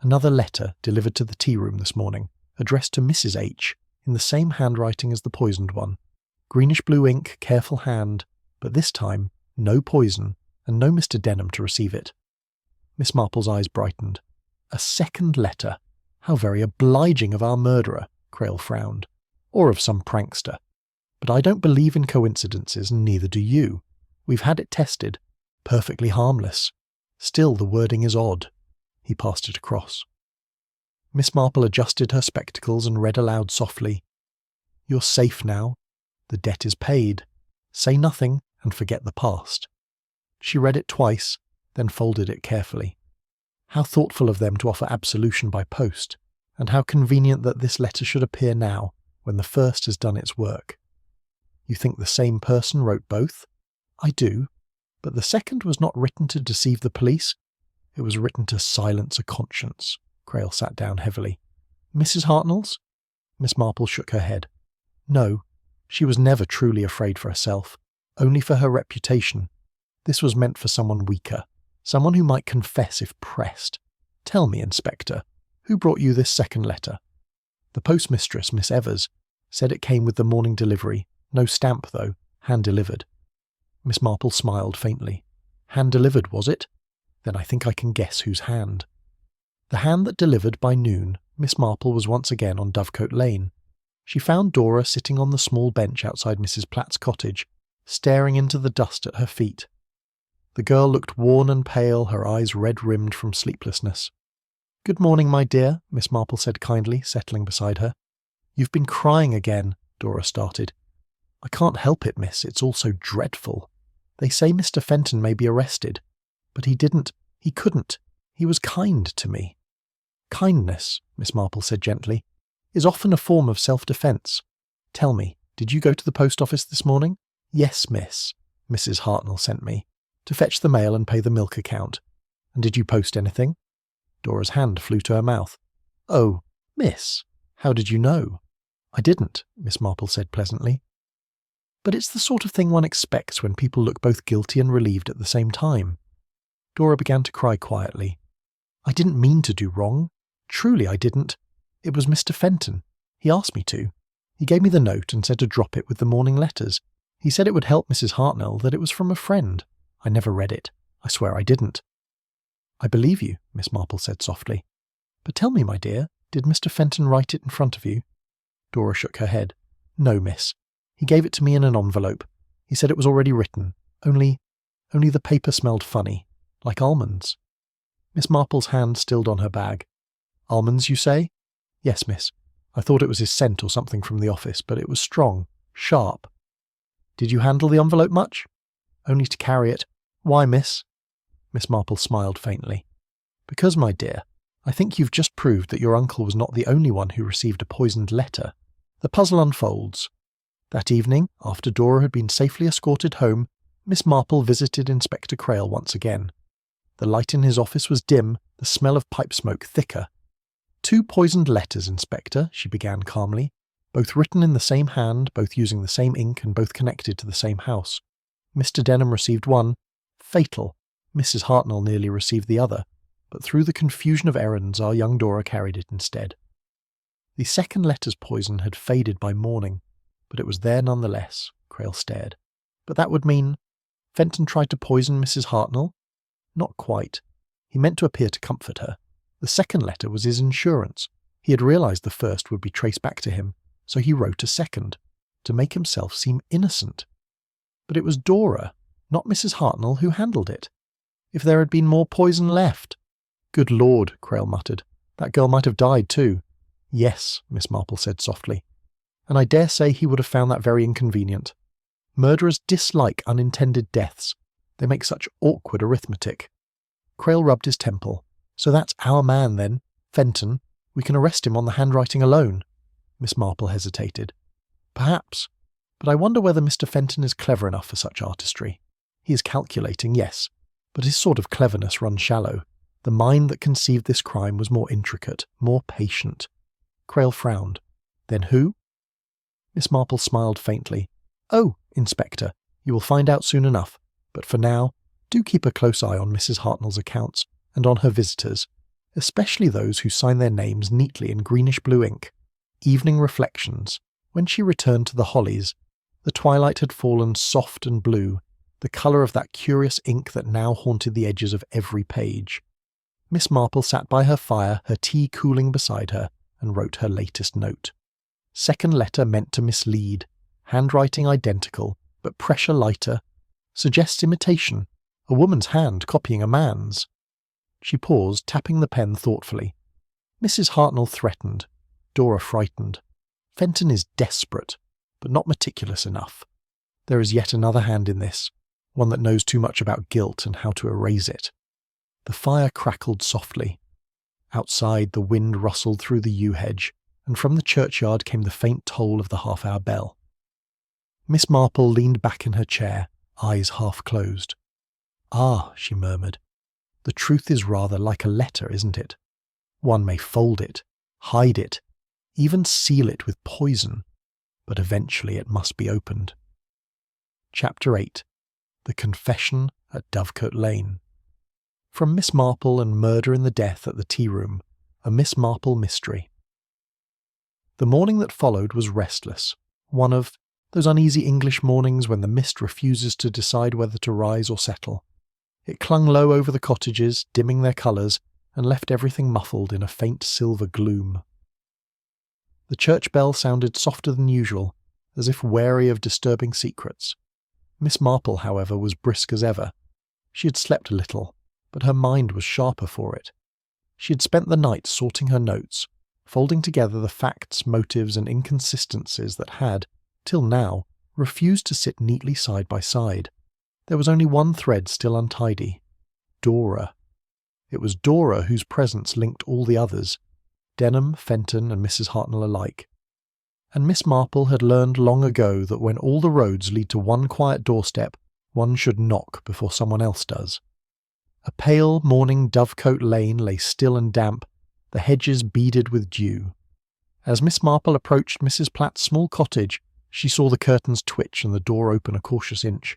"Another letter delivered to the tea room this morning, addressed to Mrs. H, in the same handwriting as the poisoned one. Greenish-blue ink, careful hand, but this time no poison and no Mr. Denham to receive it." Miss Marple's eyes brightened. "A second letter. How very obliging of our murderer," Crale frowned. "Or of some prankster. But I don't believe in coincidences, and neither do you. We've had it tested. Perfectly harmless. Still, the wording is odd." He passed it across. Miss Marple adjusted her spectacles and read aloud softly. "You're safe now. The debt is paid. Say nothing and forget the past." She read it twice, then folded it carefully. How thoughtful of them to offer absolution by post, and how convenient that this letter should appear now, when the first has done its work. "You think the same person wrote both?" "I do. But the second was not written to deceive the police. It was written to silence a conscience." Crale sat down heavily. "Mrs. Hartnell's?" Miss Marple shook her head. "No, she was never truly afraid for herself, only for her reputation. This was meant for someone weaker, someone who might confess if pressed. Tell me, Inspector, who brought you this second letter?" "The postmistress, Miss Evers, said it came with the morning delivery. No stamp, though, hand-delivered." Miss Marple smiled faintly. "Hand-delivered, was it? Then I think I can guess whose hand." The hand that delivered by noon, Miss Marple was once again on Dovecote Lane. She found Dora sitting on the small bench outside Mrs. Platt's cottage, staring into the dust at her feet. The girl looked worn and pale, her eyes red-rimmed from sleeplessness. "Good morning, my dear," Miss Marple said kindly, settling beside her. "You've been crying again," Dora started. "I can't help it, miss, it's all so dreadful. They say Mr. Fenton may be arrested. But he couldn't. He was kind to me." "Kindness," Miss Marple said gently, "is often a form of self-defence. Tell me, did you go to the post office this morning?" "Yes, miss. Mrs. Hartnell sent me. To fetch the mail and pay the milk account." "And did you post anything?" Dora's hand flew to her mouth. "Oh, miss, how did you know?" "I didn't," Miss Marple said pleasantly. "But it's the sort of thing one expects when people look both guilty and relieved at the same time." Dora began to cry quietly. "I didn't mean to do wrong. Truly I didn't. It was Mr. Fenton. He asked me to. He gave me the note and said to drop it with the morning letters. He said it would help Mrs. Hartnell, that it was from a friend. I never read it. I swear I didn't." "I believe you," Miss Marple said softly. "But tell me, my dear, did Mr. Fenton write it in front of you?" Dora shook her head. "No, miss. He gave it to me in an envelope. He said it was already written. Only the paper smelled funny. Like almonds." Miss Marple's hand stilled on her bag. "Almonds, you say?" "Yes, miss. I thought it was his scent or something from the office, but it was strong, sharp." "Did you handle the envelope much?" "Only to carry it." "Why, miss?" Miss Marple smiled faintly. "Because, my dear, I think you've just proved that your uncle was not the only one who received a poisoned letter. The puzzle unfolds. That evening, after Dora had been safely escorted home, Miss Marple visited Inspector Crale once again. The light in his office was dim, the smell of pipe smoke thicker. "2 poisoned letters, Inspector," she began calmly, "both written in the same hand, both using the same ink, and both connected to the same house. Mr. Denham received one. Fatal. Mrs. Hartnell nearly received the other, but through the confusion of errands our young Dora carried it instead. The second letter's poison had faded by morning, but it was there nonetheless." Crale stared. "But that would mean Fenton tried to poison Mrs. Hartnell?" "Not quite. He meant to appear to comfort her. The second letter was his insurance. He had realised the first would be traced back to him, so he wrote a second, to make himself seem innocent. But it was Dora, not Mrs. Hartnell, who handled it. If there had been more poison left—" "Good Lord," Crale muttered. "That girl might have died too." "Yes," Miss Marple said softly. "And I dare say he would have found that very inconvenient. Murderers dislike unintended deaths. They make such awkward arithmetic." Crale rubbed his temple. So that's our man then, Fenton. We can arrest him on the handwriting alone. Miss Marple hesitated. Perhaps, but I wonder whether Mr. Fenton is clever enough for such artistry. He is calculating, yes, but his sort of cleverness runs shallow. The mind that conceived this crime was more intricate, more patient. Crail frowned. Then who? Miss Marple smiled faintly. Oh, Inspector, you will find out soon enough, but for now, do keep a close eye on Mrs. Hartnell's accounts and on her visitors, especially those who sign their names neatly in greenish-blue ink. Evening Reflections. When she returned to the Hollies, the twilight had fallen soft and blue, the colour of that curious ink that now haunted the edges of every page. Miss Marple sat by her fire, her tea cooling beside her, and wrote her latest note. Second letter meant to mislead. Handwriting identical, but pressure lighter. Suggests imitation. A woman's hand copying a man's. She paused, tapping the pen thoughtfully. Mrs. Hartnell threatened. Dora frightened. Fenton is desperate, but not meticulous enough. There is yet another hand in this, one that knows too much about guilt and how to erase it. The fire crackled softly. Outside, the wind rustled through the yew hedge, and from the churchyard came the faint toll of the half-hour bell. Miss Marple leaned back in her chair, eyes half closed. Ah, she murmured, the truth is rather like a letter, isn't it? One may fold it, hide it, even seal it with poison, but eventually it must be opened. Chapter 8. The Confession at Dovecote Lane. From Miss Marple and Murder in the Death at the Tea Room, a Miss Marple mystery. The morning that followed was restless, one of those uneasy English mornings when the mist refuses to decide whether to rise or settle. It clung low over the cottages, dimming their colours, and left everything muffled in a faint silver gloom. The church bell sounded softer than usual, as if wary of disturbing secrets. Miss Marple, however, was brisk as ever. She had slept a little, but her mind was sharper for it. She had spent the night sorting her notes, folding together the facts, motives, and inconsistencies that had, till now, refused to sit neatly side by side. There was only one thread still untidy. Dora. It was Dora whose presence linked all the others, Denham, Fenton, and Mrs. Hartnell alike. And Miss Marple had learned long ago that when all the roads lead to one quiet doorstep, one should knock before someone else does. A pale morning Dovecote Lane lay still and damp, the hedges beaded with dew. As Miss Marple approached Mrs. Platt's small cottage, she saw the curtains twitch and the door open a cautious inch.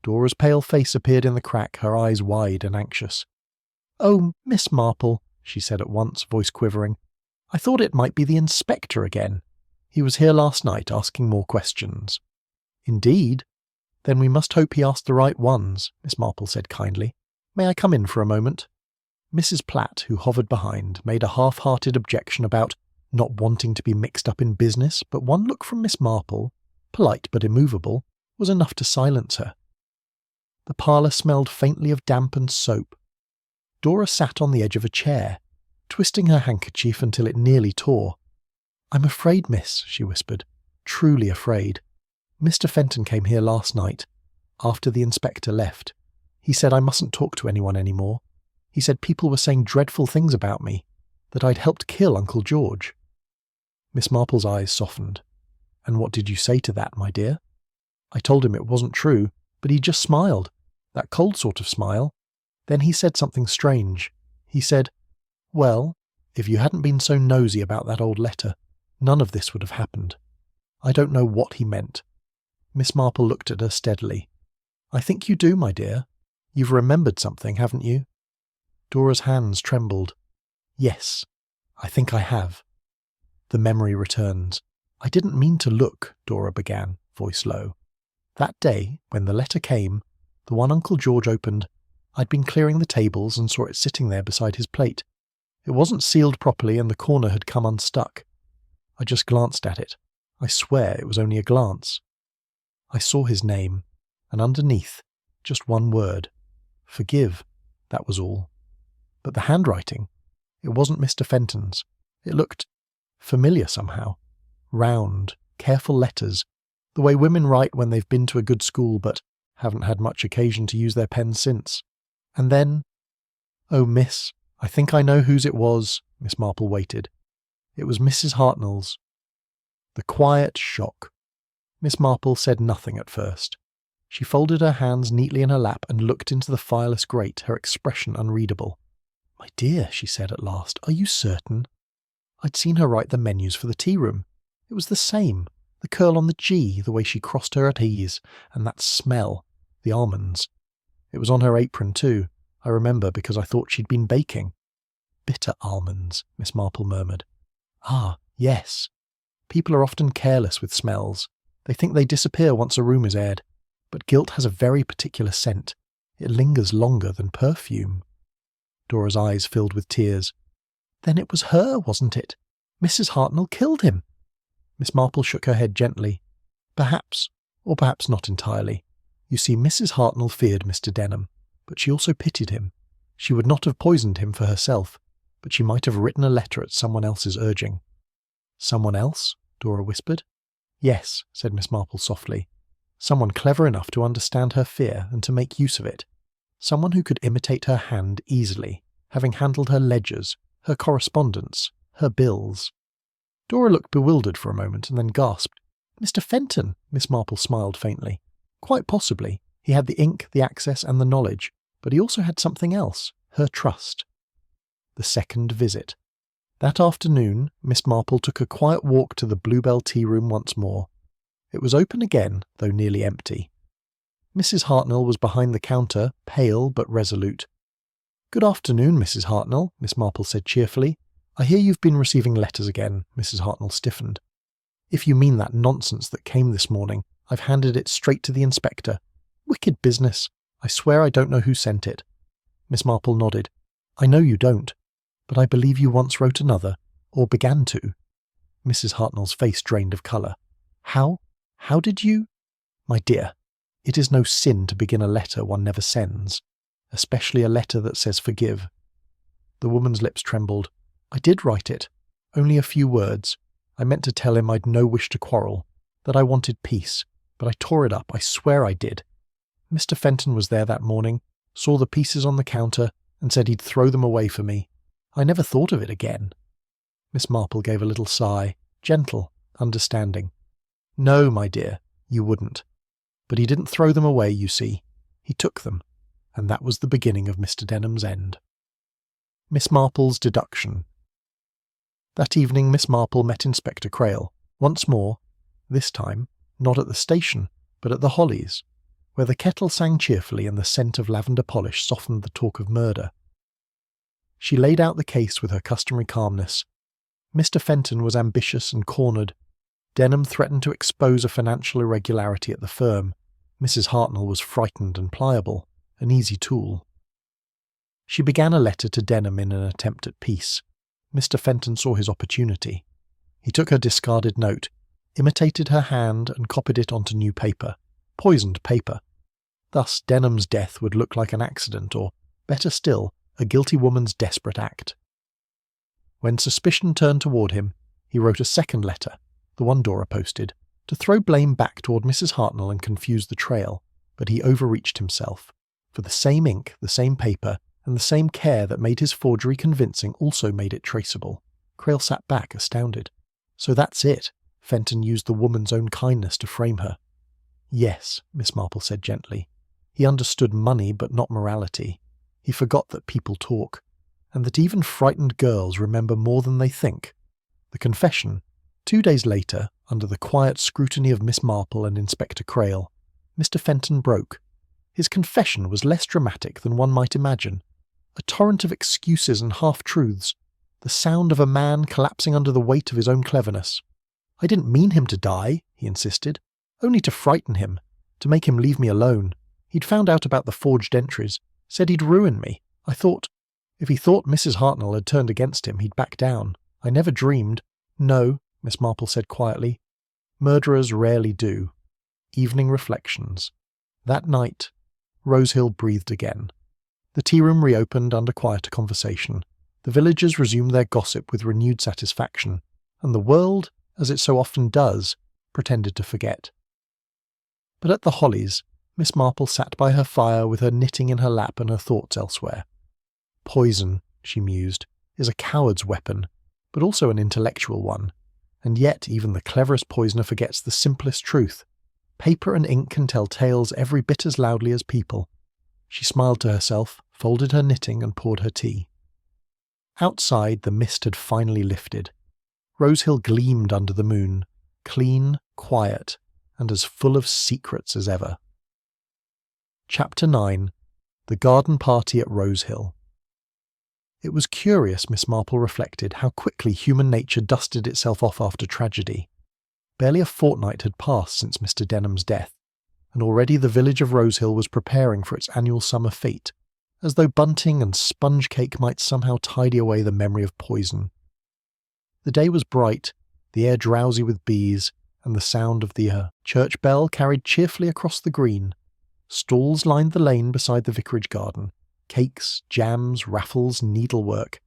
Dora's pale face appeared in the crack, her eyes wide and anxious. "Oh, Miss Marple," she said at once, voice quivering. "I thought it might be the inspector again. He was here last night asking more questions." "Indeed? Then we must hope he asked the right ones," Miss Marple said kindly. "May I come in for a moment?" Mrs. Platt, who hovered behind, made a half-hearted objection about not wanting to be mixed up in business, but one look from Miss Marple, polite but immovable, was enough to silence her. The parlour smelled faintly of damp and soap. Dora sat on the edge of a chair, twisting her handkerchief until it nearly tore. "I'm afraid, miss," she whispered, "truly afraid. Mr. Fenton came here last night, after the inspector left. He said I mustn't talk to anyone any more. He said people were saying dreadful things about me, that I'd helped kill Uncle George." Miss Marple's eyes softened. "And what did you say to that, my dear?" "I told him it wasn't true, but he just smiled, that cold sort of smile. Then he said something strange. He said, 'Well, if you hadn't been so nosy about that old letter, none of this would have happened.' I don't know what he meant." Miss Marple looked at her steadily. "I think you do, my dear. You've remembered something, haven't you?" Dora's hands trembled. "Yes, I think I have." The memory returns. "I didn't mean to look," Dora began, voice low. "That day, when the letter came, the one Uncle George opened, I'd been clearing the tables and saw it sitting there beside his plate. It wasn't sealed properly and the corner had come unstuck. I just glanced at it. I swear it was only a glance. I saw his name, and underneath, just one word. Forgive, that was all. But the handwriting, it wasn't Mr. Fenton's. It looked familiar somehow. Round, careful letters, the way women write when they've been to a good school but haven't had much occasion to use their pens since. And then, oh, miss, I think I know whose it was. Miss Marple waited. It was Mrs. Hartnell's. The quiet shock. Miss Marple said nothing at first. She folded her hands neatly in her lap and looked into the fireless grate, her expression unreadable. "My dear," she said at last, "are you certain?" I'd seen her write the menus for the tea room. It was the same. The curl on the G, the way she crossed her at ease, and that smell, the almonds. It was on her apron too, I remember, because I thought she'd been baking. "Bitter almonds," Miss Marple murmured. "Ah, yes. People are often careless with smells. They think they disappear once a room is aired. But guilt has a very particular scent. It lingers longer than perfume." Dora's eyes filled with tears. "Then it was her, wasn't it? Mrs. Hartnell killed him." Miss Marple shook her head gently. "Perhaps, or perhaps not entirely. You see, Mrs. Hartnell feared Mr. Denham, but she also pitied him. She would not have poisoned him for herself, but she might have written a letter at someone else's urging." "Someone else?" Dora whispered. "Yes," said Miss Marple softly. "Someone clever enough to understand her fear and to make use of it. Someone who could imitate her hand easily, having handled her ledgers, her correspondence, her bills." Dora looked bewildered for a moment and then gasped. "Mr. Fenton," Miss Marple smiled faintly. "Quite possibly. He had the ink, the access and the knowledge, but he also had something else, her trust." The second visit. That afternoon, Miss Marple took a quiet walk to the Bluebell tea room once more. It was open again, though nearly empty. Mrs. Hartnell was behind the counter, pale but resolute. "Good afternoon, Mrs. Hartnell," Miss Marple said cheerfully. "I hear you've been receiving letters again." Mrs. Hartnell stiffened. "If you mean that nonsense that came this morning, I've handed it straight to the inspector. Wicked business. I swear I don't know who sent it." Miss Marple nodded. "I know you don't, but I believe you once wrote another, or began to." Mrs. Hartnell's face drained of colour. How did you—" "My dear, it is no sin to begin a letter one never sends, especially a letter that says forgive." The woman's lips trembled. "I did write it. Only a few words. I meant to tell him I'd no wish to quarrel, that I wanted peace, but I tore it up, I swear I did. Mr. Fenton was there that morning, saw the pieces on the counter, and said he'd throw them away for me. I never thought of it again." Miss Marple gave a little sigh, gentle, understanding. "No, my dear, you wouldn't. But he didn't throw them away, you see. He took them, and that was the beginning of Mr. Denham's end." Miss Marple's deduction. That evening Miss Marple met Inspector Crail, once more, this time not at the station, but at the Hollies, where the kettle sang cheerfully and the scent of lavender polish softened the talk of murder. She laid out the case with her customary calmness. Mr. Fenton was ambitious and cornered. Denham threatened to expose a financial irregularity at the firm. Mrs. Hartnell was frightened and pliable, an easy tool. She began a letter to Denham in an attempt at peace. Mr. Fenton saw his opportunity. He took her discarded note, imitated her hand and copied it onto new paper, poisoned paper. Thus Denham's death would look like an accident or, better still, a guilty woman's desperate act. When suspicion turned toward him, he wrote a second letter, the one Dora posted, to throw blame back toward Mrs. Hartnell and confuse the trail, but he overreached himself. For the same ink, the same paper, and the same care that made his forgery convincing also made it traceable. Crail sat back, astounded. So that's it. Fenton used the woman's own kindness to frame her. "Yes," Miss Marple said gently. "He understood money but not morality. He forgot that people talk, and that even frightened girls remember more than they think." The confession. 2 days later, under the quiet scrutiny of Miss Marple and Inspector Crail, Mr. Fenton broke. His confession was less dramatic than one might imagine. A torrent of excuses and half-truths, the sound of a man collapsing under the weight of his own cleverness. "I didn't mean him to die," he insisted. "Only to frighten him, to make him leave me alone. He'd found out about the forged entries, said he'd ruin me. I thought, if he thought Mrs. Hartnell had turned against him, he'd back down. I never dreamed—" "No," Miss Marple said quietly. "Murderers rarely do." Evening reflections. That night, Rosehill breathed again. The tea-room reopened under quieter conversation. The villagers resumed their gossip with renewed satisfaction, and the world, as it so often does, pretended to forget. But at the Hollies, Miss Marple sat by her fire with her knitting in her lap and her thoughts elsewhere. "Poison," she mused, is a coward's weapon, but also an intellectual one. And yet even the cleverest poisoner forgets the simplest truth. Paper and ink can tell tales every bit as loudly as people. She smiled to herself, folded her knitting and poured her tea. Outside, the mist had finally lifted. Rosehill gleamed under the moon, clean, quiet, and as full of secrets as ever. Chapter 9. The Garden Party at Rosehill. It was curious, Miss Marple reflected, how quickly human nature dusted itself off after tragedy. Barely a fortnight had passed since Mr. Denham's death, and already the village of Rosehill was preparing for its annual summer fete, as though bunting and sponge cake might somehow tidy away the memory of poison. The day was bright, the air drowsy with bees, and the sound of the church bell carried cheerfully across the green. Stalls lined the lane beside the vicarage garden. Cakes, jams, raffles, needlework.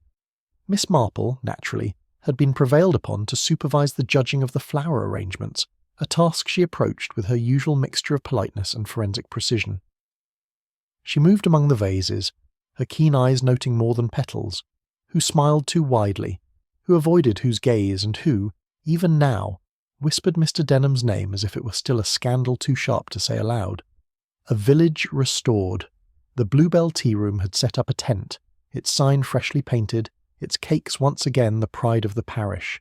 Miss Marple, naturally, had been prevailed upon to supervise the judging of the flower arrangements, a task she approached with her usual mixture of politeness and forensic precision. She moved among the vases, her keen eyes noting more than petals, who smiled too widely, who avoided whose gaze and who, even now, whispered Mr. Denham's name as if it were still a scandal too sharp to say aloud. A village restored. The Bluebell Tea Room had set up a tent, its sign freshly painted, its cakes once again the pride of the parish.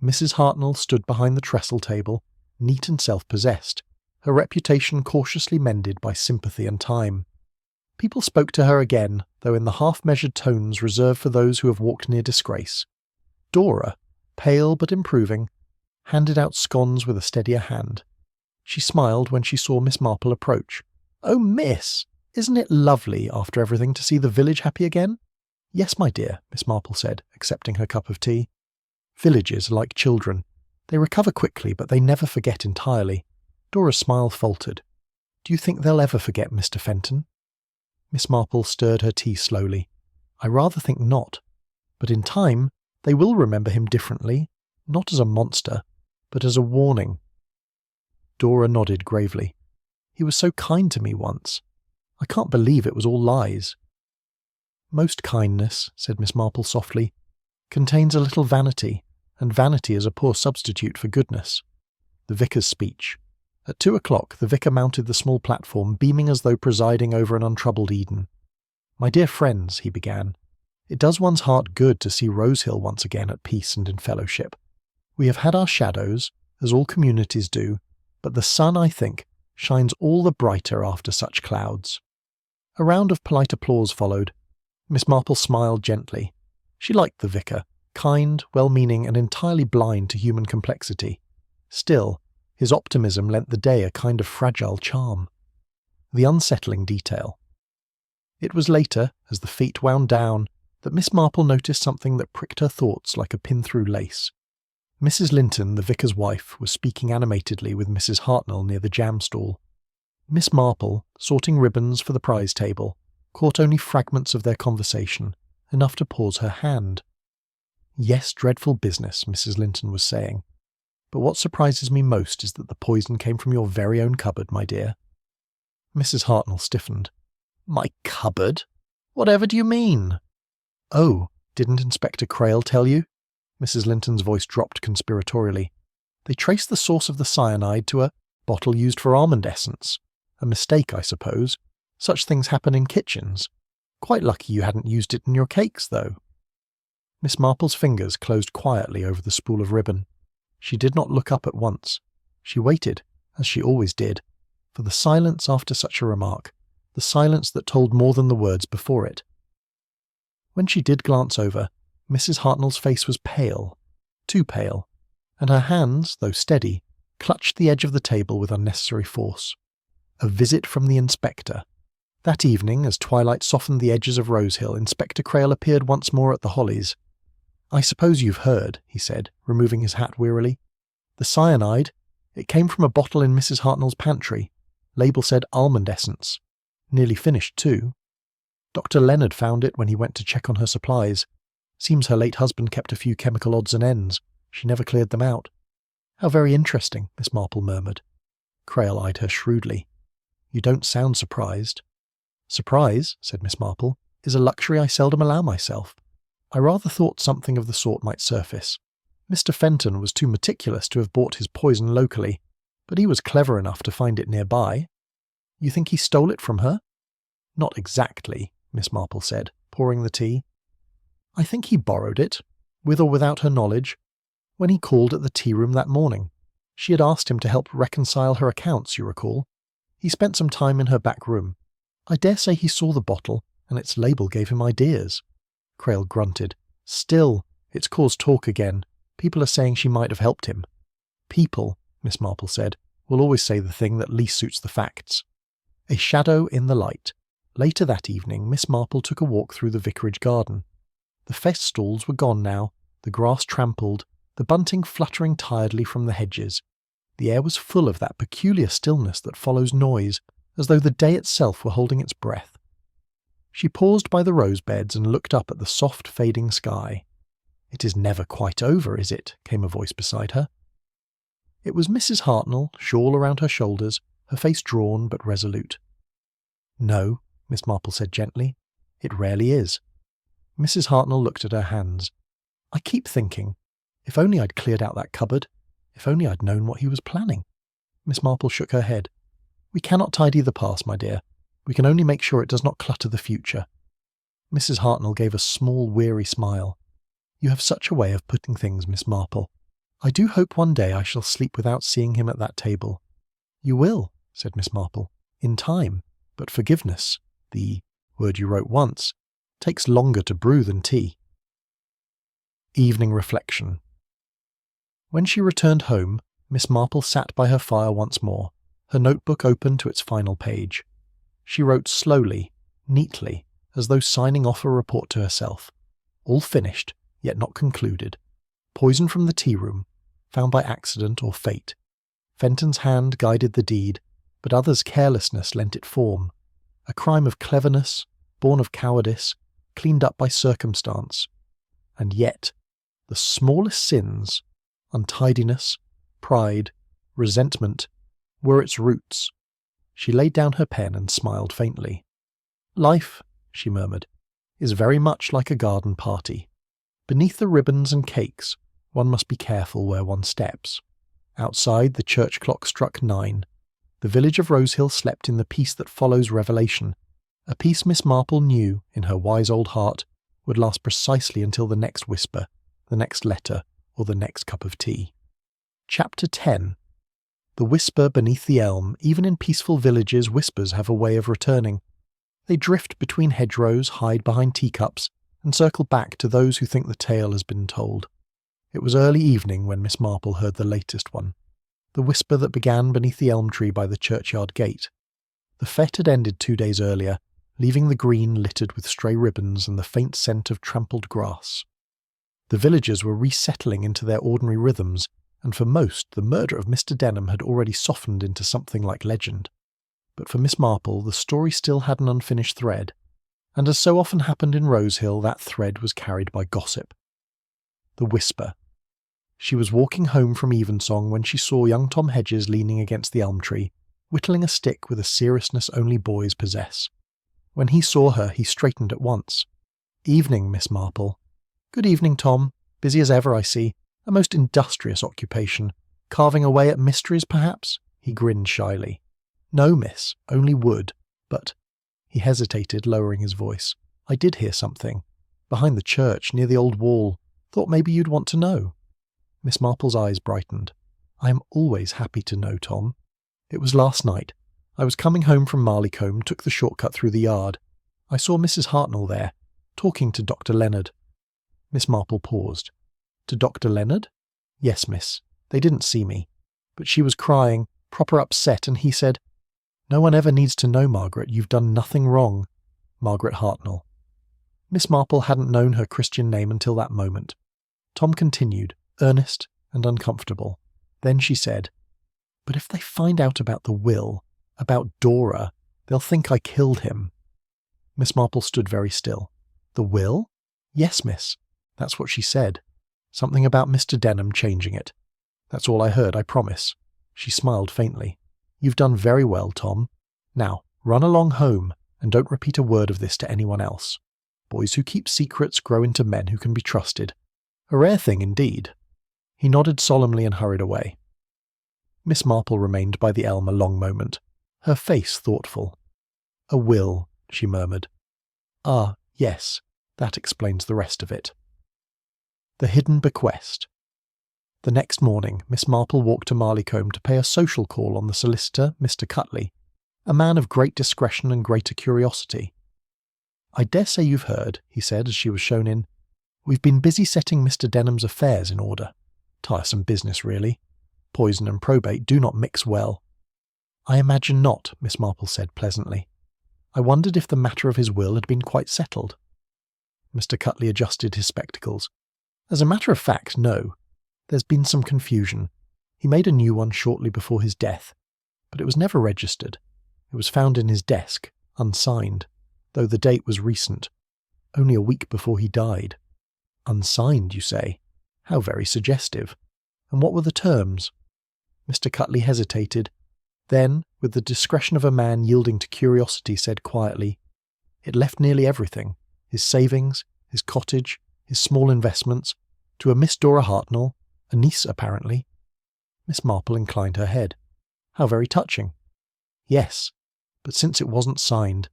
Mrs. Hartnell stood behind the trestle table, neat and self-possessed, her reputation cautiously mended by sympathy and time. People spoke to her again, though in the half-measured tones reserved for those who have walked near disgrace. Dora, pale but improving, handed out scones with a steadier hand. She smiled when she saw Miss Marple approach. "Oh, miss! Isn't it lovely, after everything, to see the village happy again?" "Yes, my dear," Miss Marple said, accepting her cup of tea. "Villages are like children. They recover quickly, but they never forget entirely." Dora's smile faltered. "Do you think they'll ever forget Mr. Fenton?" Miss Marple stirred her tea slowly. "I rather think not. But in time, they will remember him differently, not as a monster, but as a warning." Dora nodded gravely. "He was so kind to me once. I can't believe it was all lies." "Most kindness," said Miss Marple softly, "contains a little vanity, and vanity is a poor substitute for goodness." The vicar's speech. At 2:00, the vicar mounted the small platform, beaming as though presiding over an untroubled Eden. "My dear friends," he began, "it does one's heart good to see Rosehill once again at peace and in fellowship. We have had our shadows, as all communities do, but the sun, I think, shines all the brighter after such clouds." A round of polite applause followed. Miss Marple smiled gently. She liked the vicar, kind, well-meaning, and entirely blind to human complexity. Still, his optimism lent the day a kind of fragile charm. The unsettling detail. It was later, as the feet wound down, that Miss Marple noticed something that pricked her thoughts like a pin through lace. Mrs. Linton, the vicar's wife, was speaking animatedly with Mrs. Hartnell near the jam stall. Miss Marple, sorting ribbons for the prize table, caught only fragments of their conversation, enough to pause her hand. "Yes, dreadful business," Mrs. Linton was saying. "But what surprises me most is that the poison came from your very own cupboard, my dear." Mrs. Hartnell stiffened. "My cupboard? Whatever do you mean?" "Oh, didn't Inspector Crail tell you?" Mrs. Linton's voice dropped conspiratorially. "They traced the source of the cyanide to a bottle used for almond essence. A mistake, I suppose. Such things happen in kitchens. Quite lucky you hadn't used it in your cakes, though." Miss Marple's fingers closed quietly over the spool of ribbon. She did not look up at once. She waited, as she always did, for the silence after such a remark, the silence that told more than the words before it. When she did glance over, Mrs. Hartnell's face was pale, too pale, and her hands, though steady, clutched the edge of the table with unnecessary force. A visit from the inspector. That evening, as twilight softened the edges of Rosehill, Inspector Crail appeared once more at the Hollies. "I suppose you've heard," he said, removing his hat wearily. "The cyanide, it came from a bottle in Mrs. Hartnell's pantry. Label said almond essence. Nearly finished, too. Dr. Leonard found it when he went to check on her supplies. Seems her late husband kept a few chemical odds and ends. She never cleared them out." "How very interesting," Miss Marple murmured. Crail eyed her shrewdly. "You don't sound surprised." "Surprise," said Miss Marple, "is a luxury I seldom allow myself. I rather thought something of the sort might surface. Mr. Fenton was too meticulous to have bought his poison locally, but he was clever enough to find it nearby. You think he stole it from her? Not exactly, Miss Marple said, pouring the tea. I think he borrowed it, with or without her knowledge, when he called at the tea room that morning. She had asked him to help reconcile her accounts, you recall. He spent some time in her back room. I dare say he saw the bottle, and its label gave him ideas. Crail grunted. Still, it's caused talk again. People are saying she might have helped him. People, Miss Marple said, will always say the thing that least suits the facts. A shadow in the light. Later that evening, Miss Marple took a walk through the vicarage garden. The feststalls were gone now, the grass trampled, the bunting fluttering tiredly from the hedges. The air was full of that peculiar stillness that follows noise, as though the day itself were holding its breath. She paused by the rose beds and looked up at the soft fading sky. "It is never quite over, is it?" came a voice beside her. It was Mrs. Hartnell, shawl around her shoulders, her face drawn but resolute. "No," Miss Marple said gently, "it rarely is." Mrs. Hartnell looked at her hands. "I keep thinking, if only I'd cleared out that cupboard, if only I'd known what he was planning." Miss Marple shook her head. "We cannot tidy the past, my dear. We can only make sure it does not clutter the future." Mrs. Hartnell gave a small, weary smile. "You have such a way of putting things, Miss Marple. I do hope one day I shall sleep without seeing him at that table." "You will," said Miss Marple, "in time, but forgiveness, the word you wrote once, takes longer to brew than tea." Evening reflection. When she returned home, Miss Marple sat by her fire once more, her notebook open to its final page. She wrote slowly, neatly, as though signing off a report to herself. All finished, yet not concluded. Poison from the tea room, found by accident or fate. Fenton's hand guided the deed, but others' carelessness lent it form. A crime of cleverness, born of cowardice, cleaned up by circumstance. And yet, the smallest sins, untidiness, pride, resentment, were its roots. She laid down her pen and smiled faintly. "Life," she murmured, "is very much like a garden party. Beneath the ribbons and cakes, one must be careful where one steps." Outside, the church clock struck 9. The village of Rosehill slept in the peace that follows revelation, a peace Miss Marple knew, in her wise old heart, would last precisely until the next whisper, the next letter, or the next cup of tea. Chapter 10. The whisper beneath the elm. Even in peaceful villages, whispers have a way of returning. They drift between hedgerows, hide behind teacups, and circle back to those who think the tale has been told. It was early evening when Miss Marple heard the latest one, the whisper that began beneath the elm tree by the churchyard gate. The fete had ended 2 days earlier, leaving the green littered with stray ribbons and the faint scent of trampled grass. The villagers were resettling into their ordinary rhythms, and for most, the murder of Mr. Denham had already softened into something like legend. But for Miss Marple, the story still had an unfinished thread, and as so often happened in Rosehill, that thread was carried by gossip. The whisper. She was walking home from evensong when she saw young Tom Hedges leaning against the elm tree, whittling a stick with a seriousness only boys possess. When he saw her, he straightened at once. "Evening, Miss Marple." "Good evening, Tom. Busy as ever, I see. A most industrious occupation. Carving away at mysteries, perhaps?" He grinned shyly. "No, miss, only wood. But—" He hesitated, lowering his voice. "I did hear something. Behind the church, near the old wall. Thought maybe you'd want to know." Miss Marple's eyes brightened. "I am always happy to know, Tom. It was last night. I was coming home from Marleycombe, took the shortcut through the yard. I saw Mrs. Hartnell there, talking to Dr. Leonard." Miss Marple paused. "To Dr. Leonard?" "Yes, miss. They didn't see me. But she was crying, proper upset, and he said, 'No one ever needs to know, Margaret. You've done nothing wrong.' Margaret Hartnell." Miss Marple hadn't known her Christian name until that moment. Tom continued, earnest and uncomfortable. Then she said, "But if they find out about the will, about Dora, they'll think I killed him." Miss Marple stood very still. "The will?" "Yes, miss. That's what she said. Something about Mr. Denham changing it. That's all I heard, I promise." She smiled faintly. "You've done very well, Tom. Now, run along home, and don't repeat a word of this to anyone else." Boys who keep secrets grow into men who can be trusted. A rare thing indeed. He nodded solemnly and hurried away. Miss Marple remained by the elm a long moment, her face thoughtful. "A will," she murmured. "Ah, yes, that explains the rest of it." The hidden bequest. The next morning, Miss Marple walked to Marleycombe to pay a social call on the solicitor, Mr. Cutley, a man of great discretion and greater curiosity. "I dare say you've heard," he said as she was shown in. "We've been busy setting Mr. Denham's affairs in order. Tiresome business, really. Poison and probate do not mix well." "I imagine not," Miss Marple said pleasantly. "I wondered if the matter of his will had been quite settled." Mr. Cutley adjusted his spectacles. "As a matter of fact, no. There's been some confusion. He made a new one shortly before his death, but it was never registered. It was found in his desk, unsigned, though the date was recent, only a week before he died. Unsigned, you say? How very suggestive. And what were the terms?" Mr. Cutley hesitated, then, with the discretion of a man yielding to curiosity, said quietly, "It left nearly everything, his savings, his cottage, his small investments, to a Miss Dora Hartnell, a niece apparently." Miss Marple inclined her head. "How very touching." "Yes, but since it wasn't signed,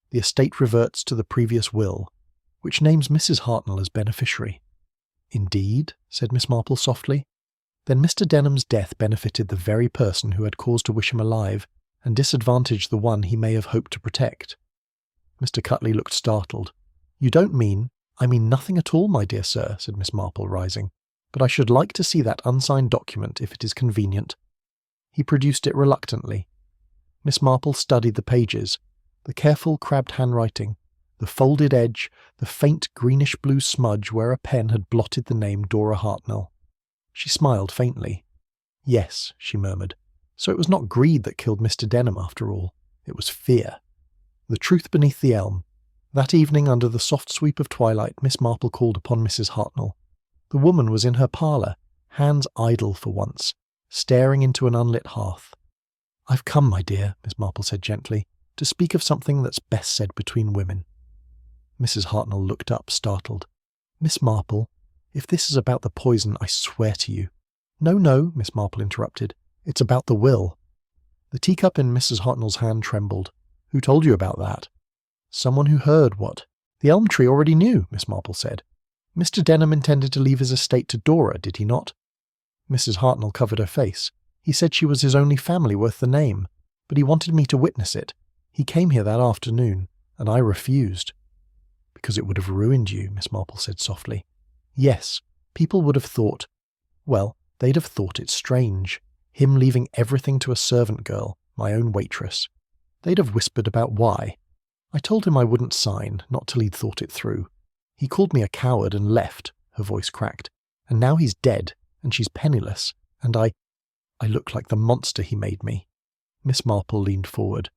the estate reverts to the previous will, which names Mrs. Hartnell as beneficiary." "Indeed?" said Miss Marple softly. "Then Mr. Denham's death benefited the very person who had cause to wish him alive, and disadvantaged the one he may have hoped to protect." Mr. Cutley looked startled. "You don't mean—" "I mean nothing at all, my dear sir," said Miss Marple, rising. "But I should like to see that unsigned document, if it is convenient." He produced it reluctantly. Miss Marple studied the pages, the careful crabbed handwriting, the folded edge, the faint greenish-blue smudge where a pen had blotted the name Dora Hartnell. She smiled faintly. "Yes," she murmured. "So it was not greed that killed Mr. Denham after all. It was fear." The truth beneath the elm. That evening, under the soft sweep of twilight, Miss Marple called upon Mrs. Hartnell. The woman was in her parlour, hands idle for once, staring into an unlit hearth. "I've come, my dear," Miss Marple said gently, "to speak of something that's best said between women." Mrs. Hartnell looked up, startled. "Miss Marple, if this is about the poison, I swear to you—" "No, no," Miss Marple interrupted. "It's about the will." The teacup in Mrs. Hartnell's hand trembled. "Who told you about that?" "Someone who heard what?" "The elm tree already knew," Miss Marple said. "Mr. Denham intended to leave his estate to Dora, did he not?" Mrs. Hartnell covered her face. "He said she was his only family worth the name, but he wanted me to witness it. He came here that afternoon, and I refused." "Because it would have ruined you," Miss Marple said softly. "Yes, people would have thought— well, they'd have thought it strange, him leaving everything to a servant girl, my own waitress. They'd have whispered about why. I told him I wouldn't sign, not till he'd thought it through. He called me a coward and left," her voice cracked. "And now he's dead, and she's penniless, and I look like the monster he made me." Miss Marple leaned forward.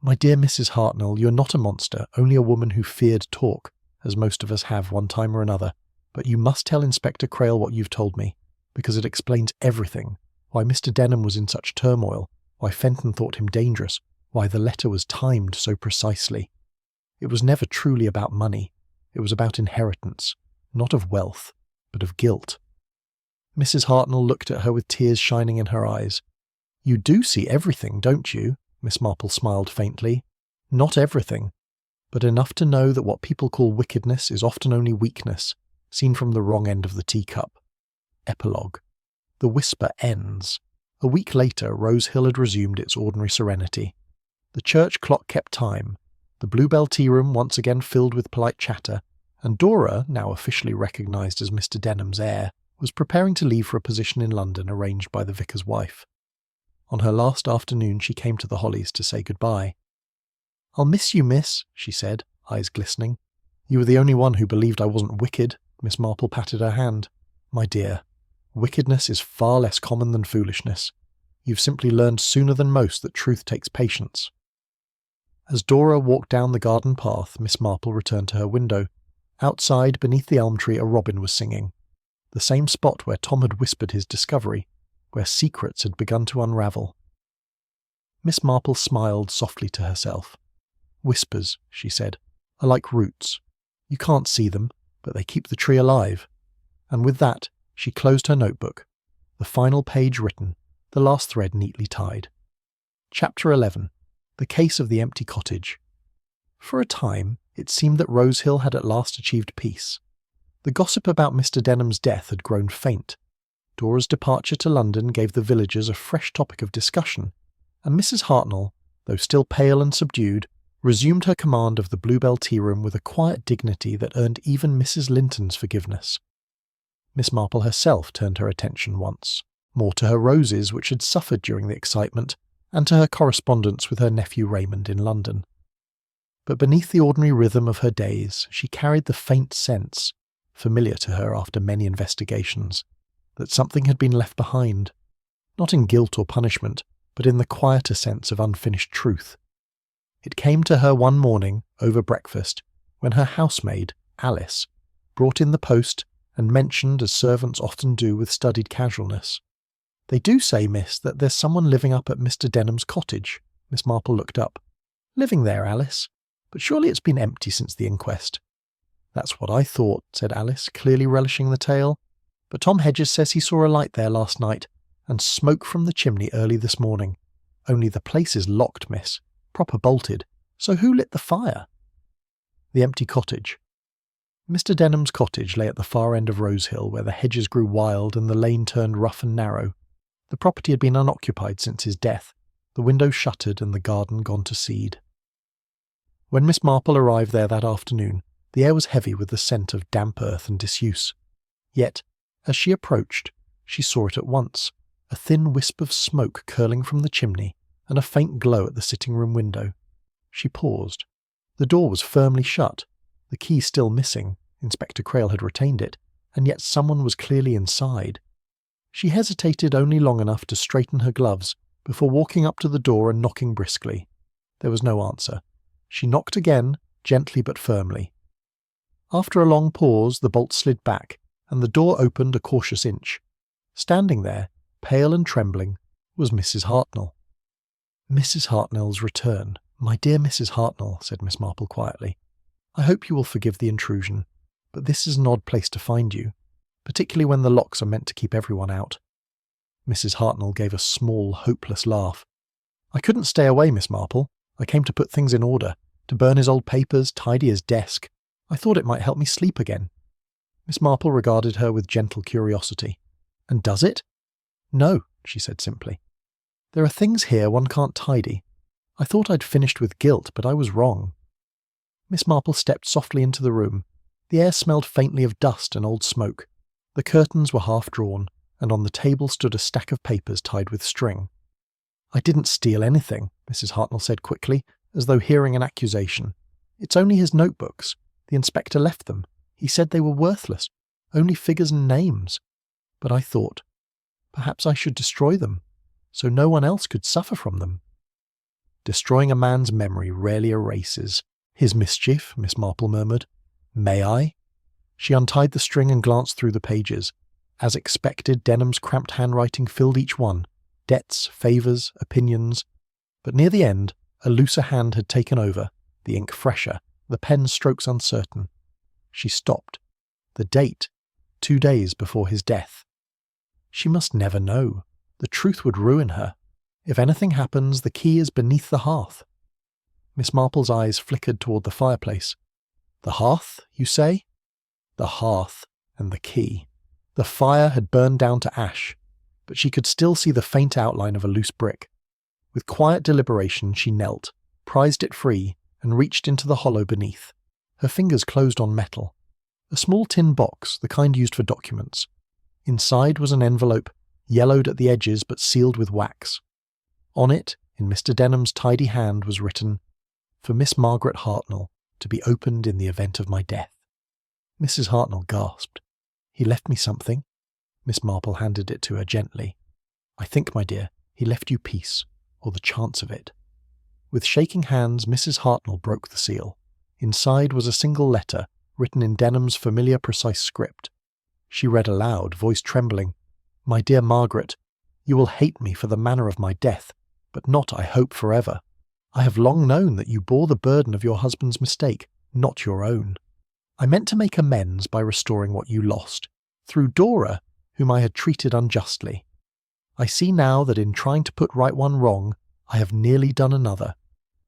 "My dear Mrs. Hartnell, you're not a monster, only a woman who feared talk, as most of us have one time or another. But you must tell Inspector Crail what you've told me, because it explains everything. Why Mr. Denham was in such turmoil, why Fenton thought him dangerous, why the letter was timed so precisely. It was never truly about money. It was about inheritance, not of wealth, but of guilt." Mrs. Hartnell looked at her with tears shining in her eyes. "You do see everything, don't you?" Miss Marple smiled faintly. "Not everything, but enough to know that what people call wickedness is often only weakness, seen from the wrong end of the teacup." Epilogue. The whisper ends. A week later, Rose Hill had resumed its ordinary serenity. The church clock kept time, the Bluebell tea-room once again filled with polite chatter, and Dora, now officially recognised as Mr. Denham's heir, was preparing to leave for a position in London arranged by the vicar's wife. On her last afternoon she came to the Hollies to say goodbye. "I'll miss you, miss," she said, eyes glistening. "You were the only one who believed I wasn't wicked." Miss Marple patted her hand. "My dear, wickedness is far less common than foolishness. You've simply learned sooner than most that truth takes patience." As Dora walked down the garden path, Miss Marple returned to her window. Outside, beneath the elm tree, a robin was singing. The same spot where Tom had whispered his discovery, where secrets had begun to unravel. Miss Marple smiled softly to herself. "Whispers," she said, "are like roots. You can't see them, but they keep the tree alive." And with that, she closed her notebook, the final page written, the last thread neatly tied. Chapter 11. The Case of the Empty Cottage. For a time, it seemed that Rosehill had at last achieved peace. The gossip about Mr. Denham's death had grown faint. Dora's departure to London gave the villagers a fresh topic of discussion, and Mrs. Hartnell, though still pale and subdued, resumed her command of the Bluebell tea-room with a quiet dignity that earned even Mrs. Linton's forgiveness. Miss Marple herself turned her attention once, more to her roses which had suffered during the excitement, and to her correspondence with her nephew Raymond in London. But beneath the ordinary rhythm of her days she carried the faint sense, familiar to her after many investigations, that something had been left behind, not in guilt or punishment, but in the quieter sense of unfinished truth. It came to her one morning, over breakfast, when her housemaid, Alice, brought in the post and mentioned, as servants often do with studied casualness, "They do say, miss, that there's someone living up at Mr. Denham's cottage." Miss Marple looked up. "Living there, Alice? But surely it's been empty since the inquest." "That's what I thought," said Alice, clearly relishing the tale. "But Tom Hedges says he saw a light there last night, and smoke from the chimney early this morning. Only the place is locked, miss, proper bolted. So who lit the fire?" The empty cottage. Mr. Denham's cottage lay at the far end of Rosehill, where the hedges grew wild and the lane turned rough and narrow. The property had been unoccupied since his death, the windows shuttered and the garden gone to seed. When Miss Marple arrived there that afternoon, the air was heavy with the scent of damp earth and disuse. Yet, as she approached, she saw it at once, a thin wisp of smoke curling from the chimney and a faint glow at the sitting-room window. She paused. The door was firmly shut, the key still missing. Inspector Crail had retained it, and yet someone was clearly inside. She hesitated only long enough to straighten her gloves before walking up to the door and knocking briskly. There was no answer. She knocked again, gently but firmly. After a long pause, the bolt slid back, and the door opened a cautious inch. Standing there, pale and trembling, was Mrs. Hartnell. "Mrs. Hartnell's return. My dear Mrs. Hartnell," said Miss Marple quietly. "I hope you will forgive the intrusion, but this is an odd place to find you, particularly when the locks are meant to keep everyone out." Mrs. Hartnell gave a small, hopeless laugh. "I couldn't stay away, Miss Marple. I came to put things in order, to burn his old papers, tidy his desk. I thought it might help me sleep again." Miss Marple regarded her with gentle curiosity. "And does it?" "No," she said simply. "There are things here one can't tidy. I thought I'd finished with guilt, but I was wrong." Miss Marple stepped softly into the room. The air smelled faintly of dust and old smoke. The curtains were half drawn, and on the table stood a stack of papers tied with string. "I didn't steal anything," Mrs. Hartnell said quickly, as though hearing an accusation. "It's only his notebooks. The inspector left them. He said they were worthless, only figures and names. But I thought, perhaps I should destroy them, so no one else could suffer from them." "Destroying a man's memory rarely erases his mischief," Miss Marple murmured. "May I?" She untied the string and glanced through the pages. As expected, Denham's cramped handwriting filled each one. Debts, favours, opinions. But near the end, a looser hand had taken over, the ink fresher, the pen strokes uncertain. She stopped. The date, 2 days before his death. She must never know. The truth would ruin her. If anything happens, the key is beneath the hearth. Miss Marple's eyes flickered toward the fireplace. "The hearth, you say?" The hearth and the key. The fire had burned down to ash, but she could still see the faint outline of a loose brick. With quiet deliberation she knelt, prized it free, and reached into the hollow beneath. Her fingers closed on metal. A small tin box, the kind used for documents. Inside was an envelope, yellowed at the edges but sealed with wax. On it, in Mr. Denham's tidy hand, was written, "For Miss Margaret Hartnell, to be opened in the event of my death." Mrs. Hartnell gasped. "He left me something?" Miss Marple handed it to her gently. "I think, my dear, he left you peace, or the chance of it." With shaking hands, Mrs. Hartnell broke the seal. Inside was a single letter, written in Denham's familiar precise script. She read aloud, voice trembling, "My dear Margaret, you will hate me for the manner of my death, but not, I hope, forever. I have long known that you bore the burden of your husband's mistake, not your own. I meant to make amends by restoring what you lost, through Dora, whom I had treated unjustly. I see now that in trying to put right one wrong, I have nearly done another.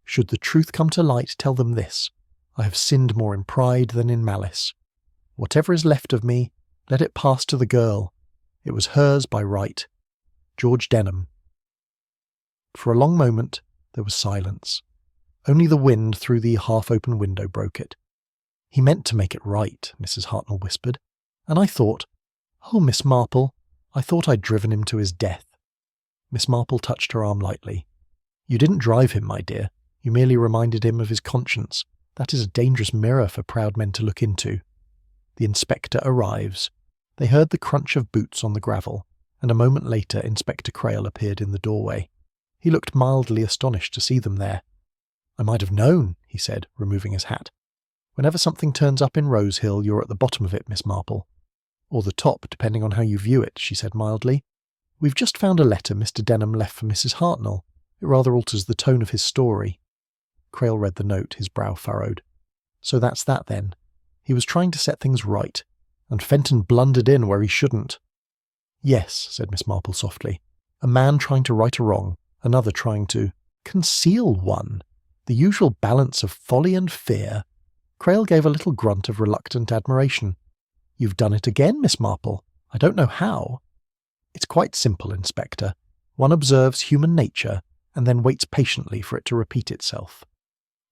Should the truth come to light, tell them this: I have sinned more in pride than in malice. Whatever is left of me, let it pass to the girl. It was hers by right. George Denham. For a long moment there was silence. Only the wind through the half-open window broke it. He meant to make it right, Mrs. Hartnell whispered, and I thought, oh, Miss Marple, I thought I'd driven him to his death. Miss Marple touched her arm lightly. You didn't drive him, my dear. You merely reminded him of his conscience. That is a dangerous mirror for proud men to look into. The inspector arrives. They heard the crunch of boots on the gravel, and a moment later Inspector Crail appeared in the doorway. He looked mildly astonished to see them there. I might have known, he said, removing his hat. Whenever something turns up in Rose Hill, you're at the bottom of it, Miss Marple. Or the top, depending on how you view it, she said mildly. We've just found a letter Mr. Denham left for Mrs. Hartnell. It rather alters the tone of his story. Crail read the note, his brow furrowed. So that's that, then. He was trying to set things right, and Fenton blundered in where he shouldn't. Yes, said Miss Marple softly. A man trying to right a wrong, another trying to conceal one. The usual balance of folly and fear. Crail gave a little grunt of reluctant admiration. You've done it again, Miss Marple. I don't know how. It's quite simple, Inspector. One observes human nature and then waits patiently for it to repeat itself.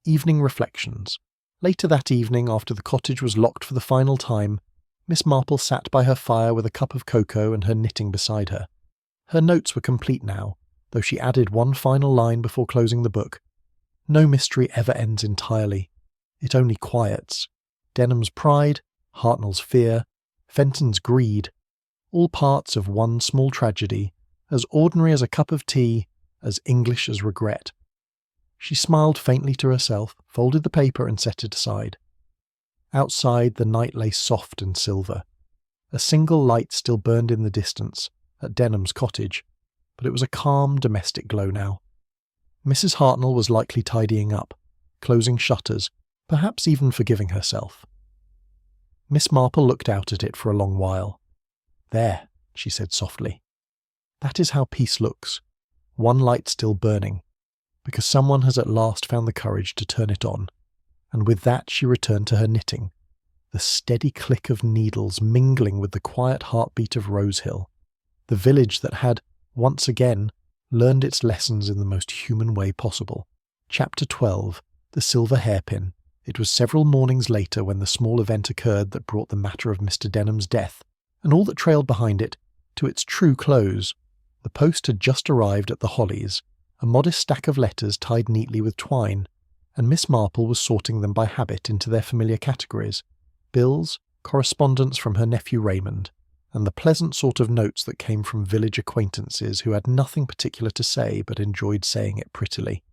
Evening reflections. Later that evening, after the cottage was locked for the final time, Miss Marple sat by her fire with a cup of cocoa and her knitting beside her. Her notes were complete now, though she added one final line before closing the book. No mystery ever ends entirely. It only quiets. Denham's pride, Hartnell's fear, Fenton's greed, all parts of one small tragedy, as ordinary as a cup of tea, as English as regret. She smiled faintly to herself, folded the paper and set it aside. Outside the night lay soft and silver. A single light still burned in the distance, at Denham's cottage, but it was a calm domestic glow now. Mrs. Hartnell was likely tidying up, closing shutters, perhaps even forgiving herself. Miss Marple looked out at it for a long while. There, she said softly. That is how peace looks. One light still burning, because someone has at last found the courage to turn it on. And with that she returned to her knitting, the steady click of needles mingling with the quiet heartbeat of Rose Hill, the village that had, once again, learned its lessons in the most human way possible. Chapter 12. The Silver Hairpin. It was several mornings later when the small event occurred that brought the matter of Mr. Denham's death, and all that trailed behind it, to its true close. The post had just arrived at the Hollies, a modest stack of letters tied neatly with twine, and Miss Marple was sorting them by habit into their familiar categories: bills, correspondence from her nephew Raymond, and the pleasant sort of notes that came from village acquaintances who had nothing particular to say but enjoyed saying it prettily.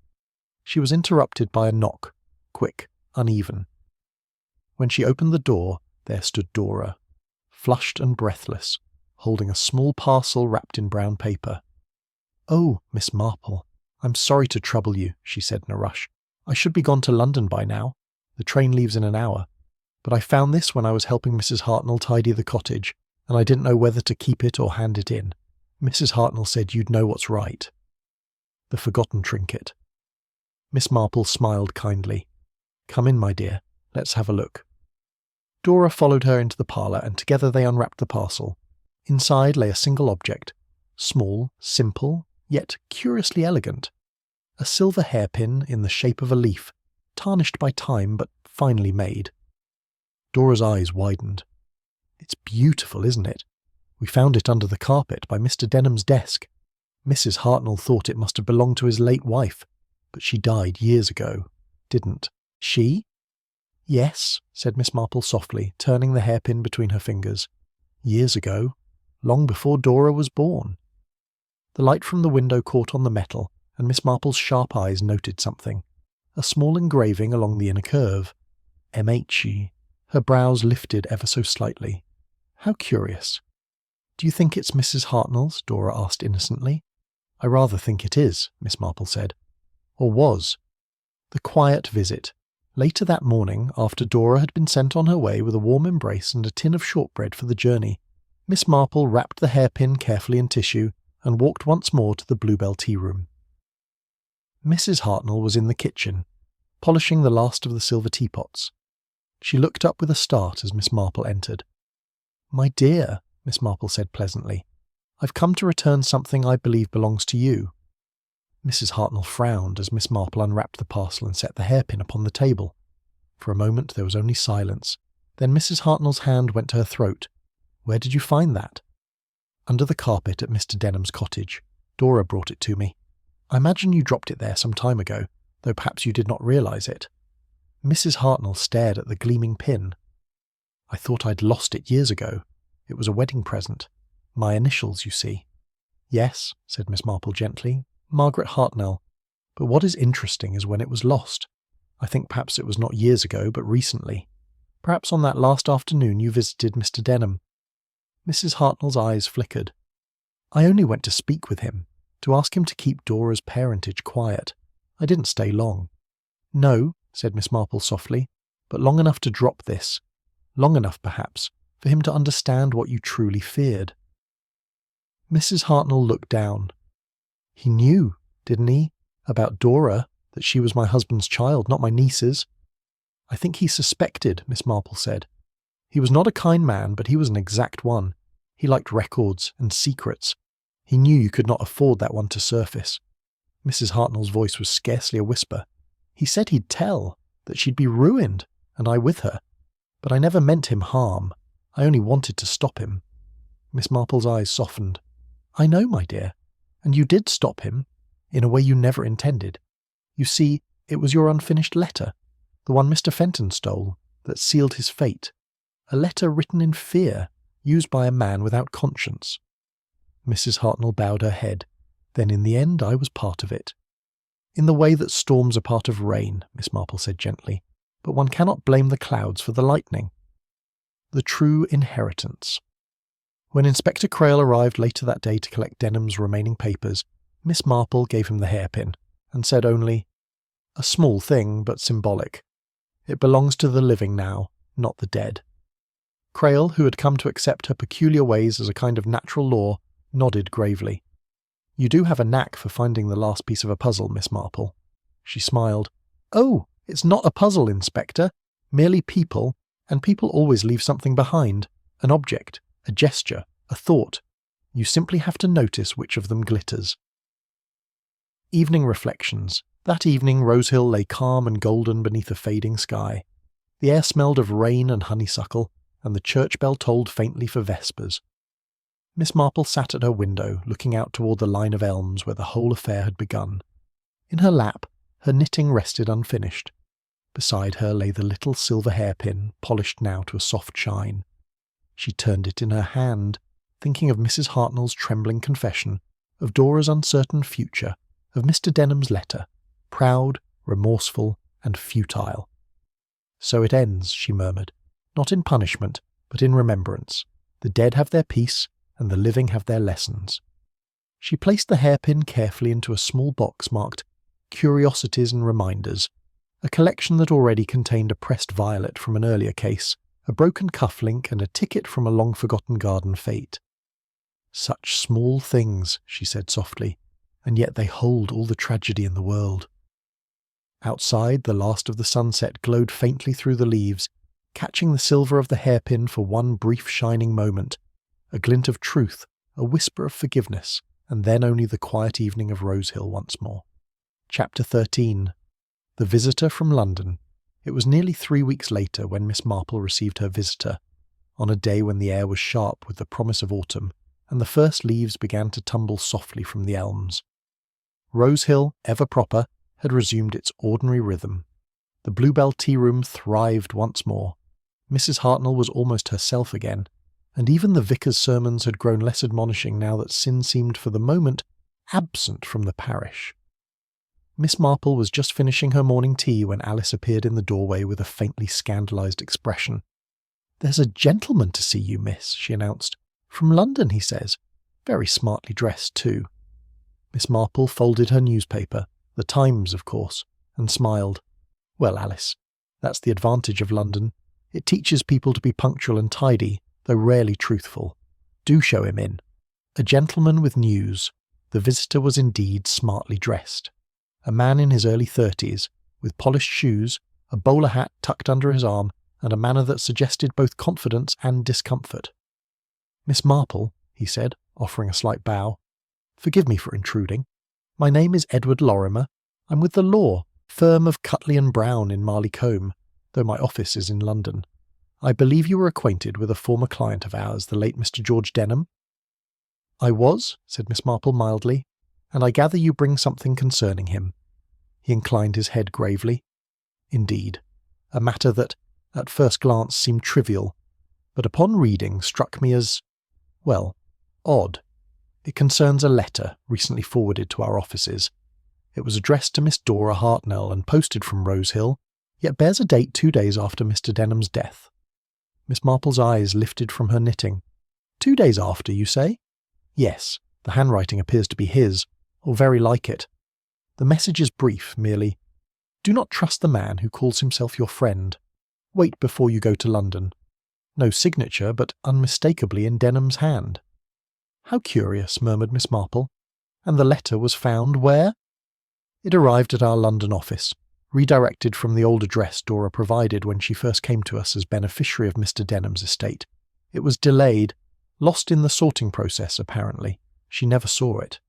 She was interrupted by a knock, quick, uneven. When she opened the door, there stood Dora, flushed and breathless, holding a small parcel wrapped in brown paper. "Oh, Miss Marple, I'm sorry to trouble you," she said in a rush. "I should be gone to London by now. The train leaves in an hour. But I found this when I was helping Mrs. Hartnell tidy the cottage, and I didn't know whether to keep it or hand it in. Mrs. Hartnell said you'd know what's right." The forgotten trinket. Miss Marple smiled kindly. "Come in, my dear. Let's have a look." Dora followed her into the parlour, and together they unwrapped the parcel. Inside lay a single object, small, simple, yet curiously elegant. A silver hairpin in the shape of a leaf, tarnished by time but finely made. Dora's eyes widened. "It's beautiful, isn't it? We found it under the carpet by Mr. Denham's desk. Mrs. Hartnell thought it must have belonged to his late wife, but she died years ago. Didn't she?" "Yes," said Miss Marple softly, turning the hairpin between her fingers. "Years ago. Long before Dora was born." The light from the window caught on the metal, and Miss Marple's sharp eyes noted something. A small engraving along the inner curve. M.H.E. Her brows lifted ever so slightly. "How curious." "Do you think it's Mrs. Hartnell's?" Dora asked innocently. "I rather think it is," Miss Marple said. "Or was. The quiet visit. Later that morning, after Dora had been sent on her way with a warm embrace and a tin of shortbread for the journey, Miss Marple wrapped the hairpin carefully in tissue and walked once more to the Bluebell tea-room. Mrs. Hartnell was in the kitchen, polishing the last of the silver teapots. She looked up with a start as Miss Marple entered. "My dear," Miss Marple said pleasantly, "I've come to return something I believe belongs to you." Mrs. Hartnell frowned as Miss Marple unwrapped the parcel and set the hairpin upon the table. For a moment there was only silence. Then Mrs. Hartnell's hand went to her throat. "Where did you find that?" "Under the carpet at Mr. Denham's cottage. Dora brought it to me. I imagine you dropped it there some time ago, though perhaps you did not realise it." Mrs. Hartnell stared at the gleaming pin. "I thought I'd lost it years ago. It was a wedding present. My initials, you see." "Yes," said Miss Marple gently, "Margaret Hartnell. But what is interesting is when it was lost. I think perhaps it was not years ago, but recently. Perhaps on that last afternoon you visited Mr. Denham." Mrs. Hartnell's eyes flickered. "I only went to speak with him, to ask him to keep Dora's parentage quiet. I didn't stay long." "No," said Miss Marple softly, "but long enough to drop this. Long enough, perhaps, for him to understand what you truly feared." Mrs. Hartnell looked down. "He knew, didn't he, about Dora, that she was my husband's child, not my niece's?" "I think he suspected," Miss Marple said. "He was not a kind man, but he was an exact one. He liked records and secrets. He knew you could not afford that one to surface." Mrs. Hartnell's voice was scarcely a whisper. "He said he'd tell, that she'd be ruined, and I with her. But I never meant him harm. I only wanted to stop him." Miss Marple's eyes softened. "I know, my dear. And you did stop him, in a way you never intended. You see, it was your unfinished letter, the one Mr. Fenton stole, that sealed his fate. A letter written in fear, used by a man without conscience." Mrs. Hartnell bowed her head. "Then in the end I was part of it." "In the way that storms are part of rain," Miss Marple said gently. "But one cannot blame the clouds for the lightning." The true inheritance. When Inspector Crail arrived later that day to collect Denham's remaining papers, Miss Marple gave him the hairpin, and said only, "A small thing, but symbolic. It belongs to the living now, not the dead." Crail, who had come to accept her peculiar ways as a kind of natural law, nodded gravely. "You do have a knack for finding the last piece of a puzzle, Miss Marple." She smiled. "Oh, it's not a puzzle, Inspector. Merely people, and people always leave something behind. An object, a gesture, a thought. You simply have to notice which of them glitters." Evening reflections. That evening Rosehill lay calm and golden beneath a fading sky. The air smelled of rain and honeysuckle, and the church bell tolled faintly for vespers. Miss Marple sat at her window, looking out toward the line of elms where the whole affair had begun. In her lap, her knitting rested unfinished. Beside her lay the little silver hairpin, polished now to a soft shine. She turned it in her hand, thinking of Mrs. Hartnell's trembling confession, of Dora's uncertain future, of Mr. Denham's letter, proud, remorseful, and futile. "So it ends," she murmured, "not in punishment, but in remembrance. The dead have their peace, and the living have their lessons." She placed the hairpin carefully into a small box marked Curiosities and Reminders, a collection that already contained a pressed violet from an earlier case, a broken cuff-link, and a ticket from a long-forgotten garden fete. "Such small things," she said softly, "and yet they hold all the tragedy in the world." Outside, the last of the sunset glowed faintly through the leaves, catching the silver of the hairpin for one brief shining moment, a glint of truth, a whisper of forgiveness, and then only the quiet evening of Rosehill once more. Chapter 13. The Visitor from London. It was nearly 3 weeks later when Miss Marple received her visitor, on a day when the air was sharp with the promise of autumn, and the first leaves began to tumble softly from the elms. Rosehill, ever proper, had resumed its ordinary rhythm. The Bluebell tea-room thrived once more. Mrs. Hartnell was almost herself again, and even the vicar's sermons had grown less admonishing now that sin seemed for the moment absent from the parish. Miss Marple was just finishing her morning tea when Alice appeared in the doorway with a faintly scandalised expression. "There's a gentleman to see you, miss," she announced. "From London, he says. Very smartly dressed, too." Miss Marple folded her newspaper, the Times, of course, and smiled. "Well, Alice, That's the advantage of London. It teaches people to be punctual and tidy, though rarely truthful. Do show him in." A gentleman with news. The visitor was indeed smartly dressed. A man in his early 30s, with polished shoes, a bowler hat tucked under his arm, and a manner that suggested both confidence and discomfort. "Miss Marple," he said, offering a slight bow. "Forgive me for intruding. My name is Edward Lorimer. I'm with the law, firm of Cutley & Brown in Marley Combe, though my office is in London. I believe you were acquainted with a former client of ours, the late Mr. George Denham?" "I was," said Miss Marple mildly, "and I gather you bring something concerning him." He inclined his head gravely. "Indeed, a matter that, at first glance, seemed trivial, but upon reading struck me as, well, odd. It concerns a letter recently forwarded to our offices. It was addressed to Miss Dora Hartnell and posted from Rose Hill, yet bears a date 2 days after Mr. Denham's death." Miss Marple's eyes lifted from her knitting. 2 days after, you say?" "Yes, the handwriting appears to be his, or very like it. The message is brief, merely, 'Do not trust the man who calls himself your friend. Wait before you go to London.' No signature, but unmistakably in Denham's hand." "How curious," murmured Miss Marple. "And the letter was found where?" "It arrived at our London office, redirected from the old address Dora provided when she first came to us as beneficiary of Mr. Denham's estate. It was delayed, lost in the sorting process, apparently. She never saw it."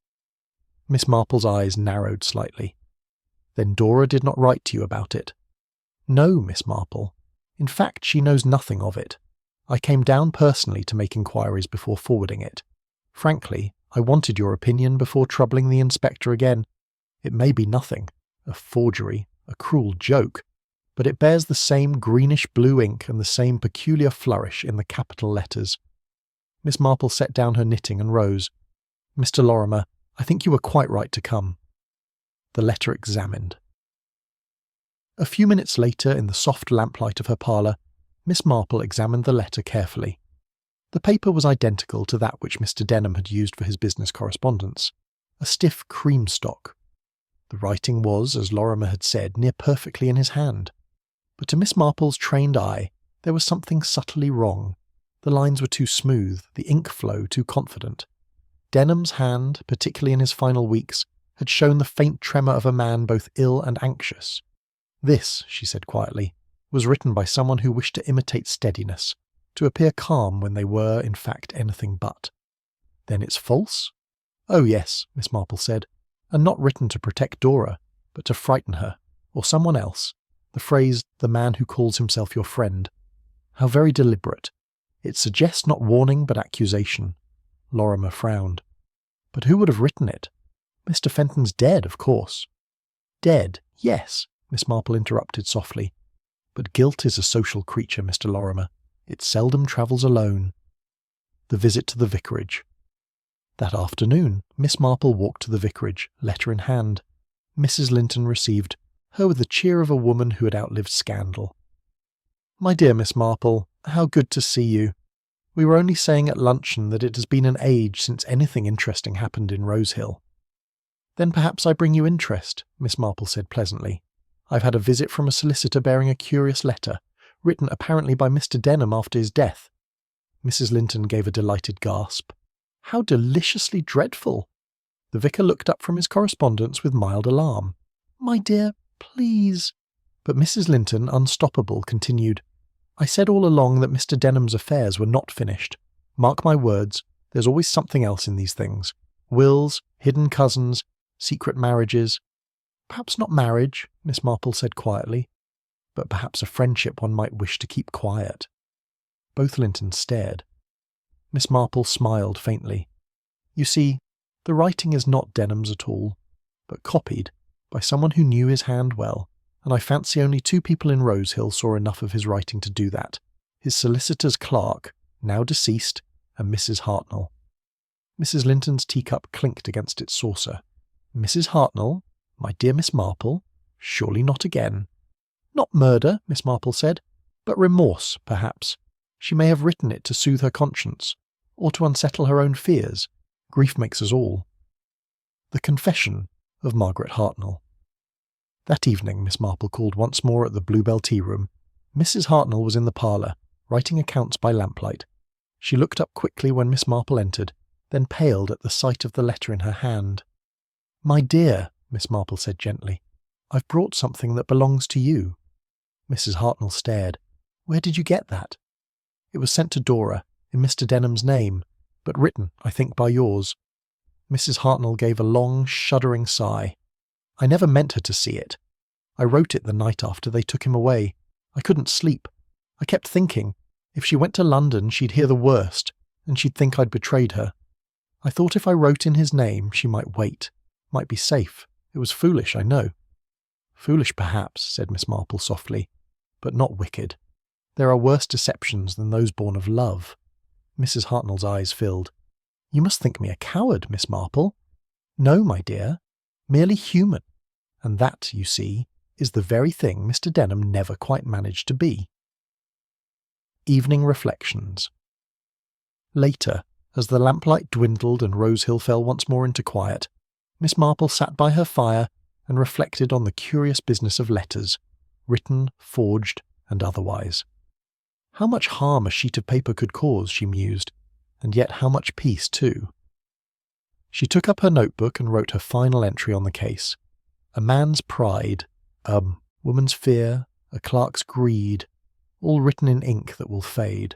Miss Marple's eyes narrowed slightly. "Then Dora did not write to you about it?" "No, Miss Marple. In fact, she knows nothing of it. I came down personally to make inquiries before forwarding it. Frankly, I wanted your opinion before troubling the inspector again. It may be nothing, a forgery, a cruel joke, but it bears the same greenish-blue ink and the same peculiar flourish in the capital letters." Miss Marple set down her knitting and rose. "Mr. Lorimer, I think you were quite right to come." The letter examined. A few minutes later, in the soft lamplight of her parlour, Miss Marple examined the letter carefully. The paper was identical to that which Mr. Denham had used for his business correspondence, a stiff cream stock. The writing was, as Lorimer had said, near perfectly in his hand. But to Miss Marple's trained eye, there was something subtly wrong. The lines were too smooth, the ink flow too confident. Denham's hand, particularly in his final weeks, had shown the faint tremor of a man both ill and anxious. This, she said quietly, was written by someone who wished to imitate steadiness, to appear calm when they were, in fact, anything but. "Then it's false?" "Oh yes," Miss Marple said, "and not written to protect Dora, but to frighten her, or someone else. The phrase, 'the man who calls himself your friend.' How very deliberate. It suggests not warning but accusation." Lorimer frowned. "But who would have written it? Mr. Fenton's dead, of course." "Dead, yes," Miss Marple interrupted softly. "But guilt is a social creature, Mr. Lorimer. It seldom travels alone." The visit to the vicarage. That afternoon, Miss Marple walked to the vicarage, letter in hand. Mrs. Linton received her with the cheer of a woman who had outlived scandal. "My dear Miss Marple, how good to see you. We were only saying at luncheon that it has been an age since anything interesting happened in Rose Hill." "Then perhaps I bring you interest," Miss Marple said pleasantly. "I've had a visit from a solicitor bearing a curious letter, written apparently by Mr. Denham after his death." Mrs. Linton gave a delighted gasp. "How deliciously dreadful!" The vicar looked up from his correspondence with mild alarm. "My dear, please—" But Mrs. Linton, unstoppable, continued, "I said all along that Mr. Denham's affairs were not finished. Mark my words, there's always something else in these things. Wills, hidden cousins, secret marriages. Perhaps not marriage," Miss Marple said quietly, "but perhaps a friendship one might wish to keep quiet." Both Lintons stared. Miss Marple smiled faintly. "You see, the writing is not Denham's at all, but copied by someone who knew his hand well, and I fancy only 2 people in Rose Hill saw enough of his writing to do that: his solicitor's clerk, now deceased, and Mrs. Hartnell." Mrs. Linton's teacup clinked against its saucer. "Mrs. Hartnell? My dear Miss Marple? Surely not again." "Not murder," Miss Marple said, "but remorse, perhaps. She may have written it to soothe her conscience, or to unsettle her own fears. Grief makes us all." The Confession of Margaret Hartnell. That evening Miss Marple called once more at the Bluebell Tea Room. Mrs. Hartnell was in the parlour, writing accounts by lamplight. She looked up quickly when Miss Marple entered, then paled at the sight of the letter in her hand. "My dear," Miss Marple said gently, "I've brought something that belongs to you." Mrs. Hartnell stared. "Where did you get that?" "It was sent to Dora, in Mr. Denham's name, but written, I think, by yours." Mrs. Hartnell gave a long, shuddering sigh. "I never meant her to see it. I wrote it the night after they took him away. I couldn't sleep. I kept thinking, if she went to London she'd hear the worst, and she'd think I'd betrayed her. I thought if I wrote in his name she might wait, might be safe. It was foolish, I know." "Foolish, perhaps," said Miss Marple softly, "but not wicked. There are worse deceptions than those born of love." Mrs. Hartnell's eyes filled. "You must think me a coward, Miss Marple." "No, my dear, merely human. And that, you see, is the very thing Mr. Denham never quite managed to be." Evening Reflections. Later, as the lamplight dwindled and Rosehill fell once more into quiet, Miss Marple sat by her fire and reflected on the curious business of letters, written, forged, and otherwise. How much harm a sheet of paper could cause, she mused, and yet how much peace too. She took up her notebook and wrote her final entry on the case. A man's pride, a woman's fear, a clerk's greed, all written in ink that will fade.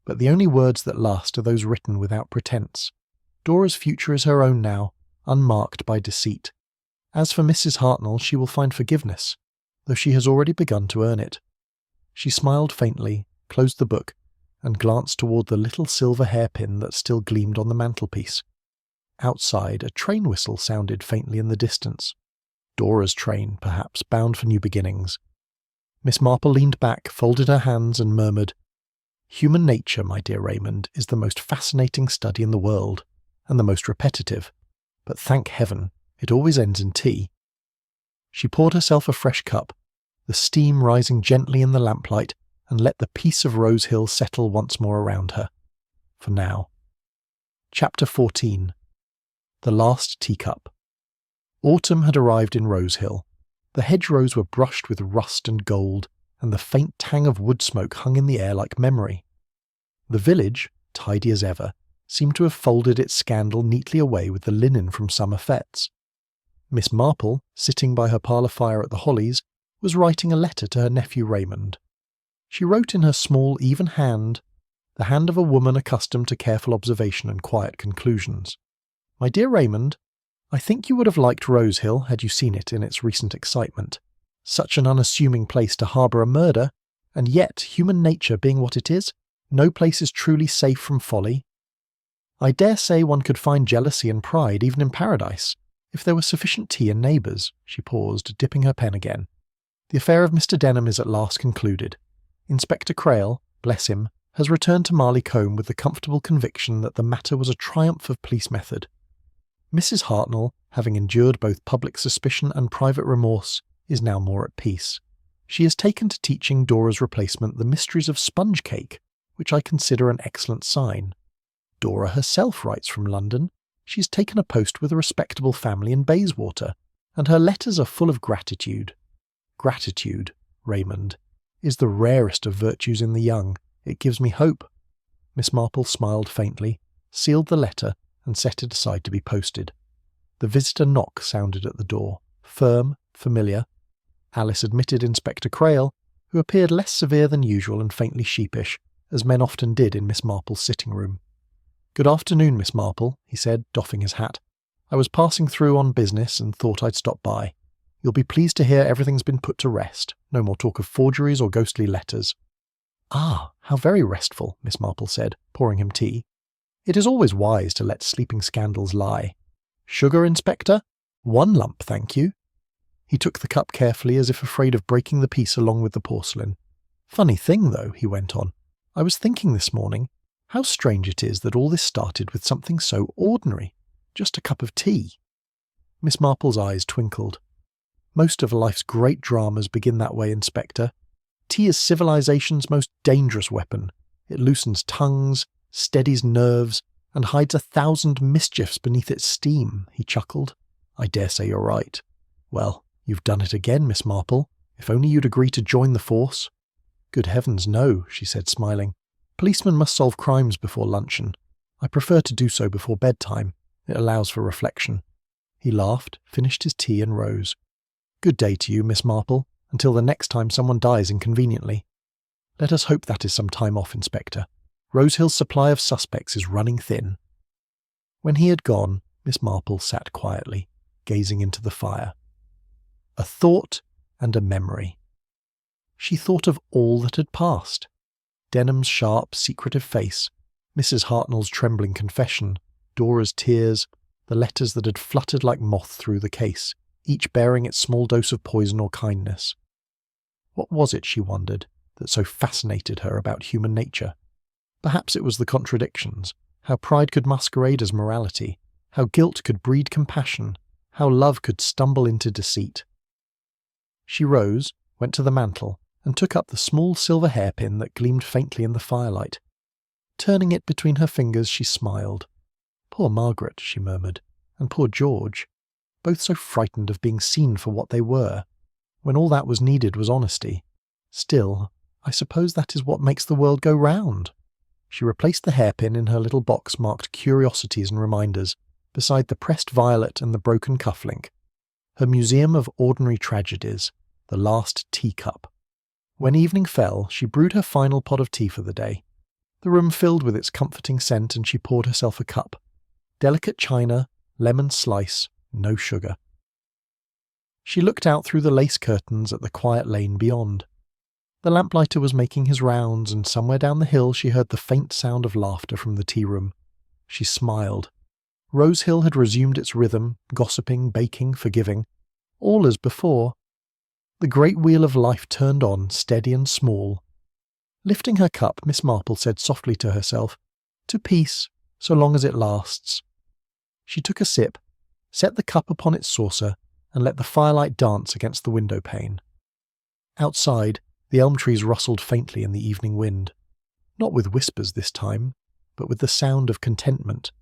But the only words that last are those written without pretence. Dora's future is her own now, unmarked by deceit. As for Mrs. Hartnell, she will find forgiveness, though she has already begun to earn it. She smiled faintly, closed the book, and glanced toward the little silver hairpin that still gleamed on the mantelpiece. Outside, a train whistle sounded faintly in the distance. Dora's train, perhaps, bound for new beginnings. Miss Marple leaned back, folded her hands, and murmured, "Human nature, my dear Raymond, is the most fascinating study in the world, and the most repetitive. But thank heaven, it always ends in tea." She poured herself a fresh cup, the steam rising gently in the lamplight, and let the peace of Rosehill settle once more around her. For now. Chapter 14. The Last Teacup. Autumn had arrived in Rosehill. The hedgerows were brushed with rust and gold, and the faint tang of wood smoke hung in the air like memory. The village, tidy as ever, seemed to have folded its scandal neatly away with the linen from summer fetes. Miss Marple, sitting by her parlour fire at the Hollies, was writing a letter to her nephew Raymond. She wrote in her small, even hand, the hand of a woman accustomed to careful observation and quiet conclusions. "My dear Raymond, I think you would have liked Rosehill had you seen it in its recent excitement. Such an unassuming place to harbour a murder, and yet, human nature being what it is, no place is truly safe from folly. I dare say one could find jealousy and pride even in paradise, if there were sufficient tea and neighbours." She paused, dipping her pen again. "The affair of Mr. Denham is at last concluded. Inspector Crail, bless him, has returned to Marley Combe with the comfortable conviction that the matter was a triumph of police method. Mrs. Hartnell, having endured both public suspicion and private remorse, is now more at peace. She has taken to teaching Dora's replacement the mysteries of sponge cake, which I consider an excellent sign. Dora herself writes from London. She has taken a post with a respectable family in Bayswater, and her letters are full of gratitude. Gratitude, Raymond, is the rarest of virtues in the young. It gives me hope." Miss Marple smiled faintly, sealed the letter, and set it aside to be posted. The visitor knock sounded at the door, firm, familiar. Alice admitted Inspector Crail, who appeared less severe than usual and faintly sheepish, as men often did in Miss Marple's sitting-room. "Good afternoon, Miss Marple," he said, doffing his hat. "I was passing through on business and thought I'd stop by. You'll be pleased to hear everything's been put to rest. No more talk of forgeries or ghostly letters." "Ah, how very restful," Miss Marple said, pouring him tea. "It is always wise to let sleeping scandals lie. Sugar, Inspector? 1 lump, thank you." He took the cup carefully as if afraid of breaking the piece along with the porcelain. "Funny thing, though," he went on. "I was thinking this morning, how strange it is that all this started with something so ordinary, just a cup of tea." Miss Marple's eyes twinkled. "Most of life's great dramas begin that way, Inspector. Tea is civilization's most dangerous weapon. It loosens tongues, steadies nerves, and hides 1,000 mischiefs beneath its steam," he chuckled. "I dare say you're right. Well, "You've done it again, Miss Marple. If only you'd agree to join the force." "Good heavens, no," she said, smiling. "Policemen must solve crimes before luncheon. I prefer to do so before bedtime. It allows for reflection." He laughed, finished his tea and rose. "Good day to you, Miss Marple, until the next time someone dies inconveniently. Let us hope that is some time off, Inspector. Rosehill's supply of suspects is running thin." When he had gone, Miss Marple sat quietly, gazing into the fire. A thought and a memory. She thought of all that had passed. Denham's sharp, secretive face, Mrs. Hartnell's trembling confession, Dora's tears, the letters that had fluttered like moth through the case, each bearing its small dose of poison or kindness. What was it, she wondered, that so fascinated her about human nature? Perhaps it was the contradictions, how pride could masquerade as morality, how guilt could breed compassion, how love could stumble into deceit. She rose, went to the mantel, and took up the small silver hairpin that gleamed faintly in the firelight. Turning it between her fingers, she smiled. "Poor Margaret," she murmured, "and poor George, both so frightened of being seen for what they were, when all that was needed was honesty. Still, I suppose that is what makes the world go round." She replaced the hairpin in her little box marked Curiosities and Reminders, beside the pressed violet and the broken cufflink. Her museum of ordinary tragedies, the last teacup. When evening fell, she brewed her final pot of tea for the day. The room filled with its comforting scent, and she poured herself a cup. Delicate china, lemon slice, no sugar. She looked out through the lace curtains at the quiet lane beyond. The lamplighter was making his rounds, and somewhere down the hill she heard the faint sound of laughter from the tea-room. She smiled. Rosehill had resumed its rhythm, gossiping, baking, forgiving. All as before. The great wheel of life turned on, steady and small. Lifting her cup, Miss Marple said softly to herself, "To peace, so long as it lasts." She took a sip, set the cup upon its saucer, and let the firelight dance against the window-pane. Outside, the elm trees rustled faintly in the evening wind. Not with whispers this time, but with the sound of contentment,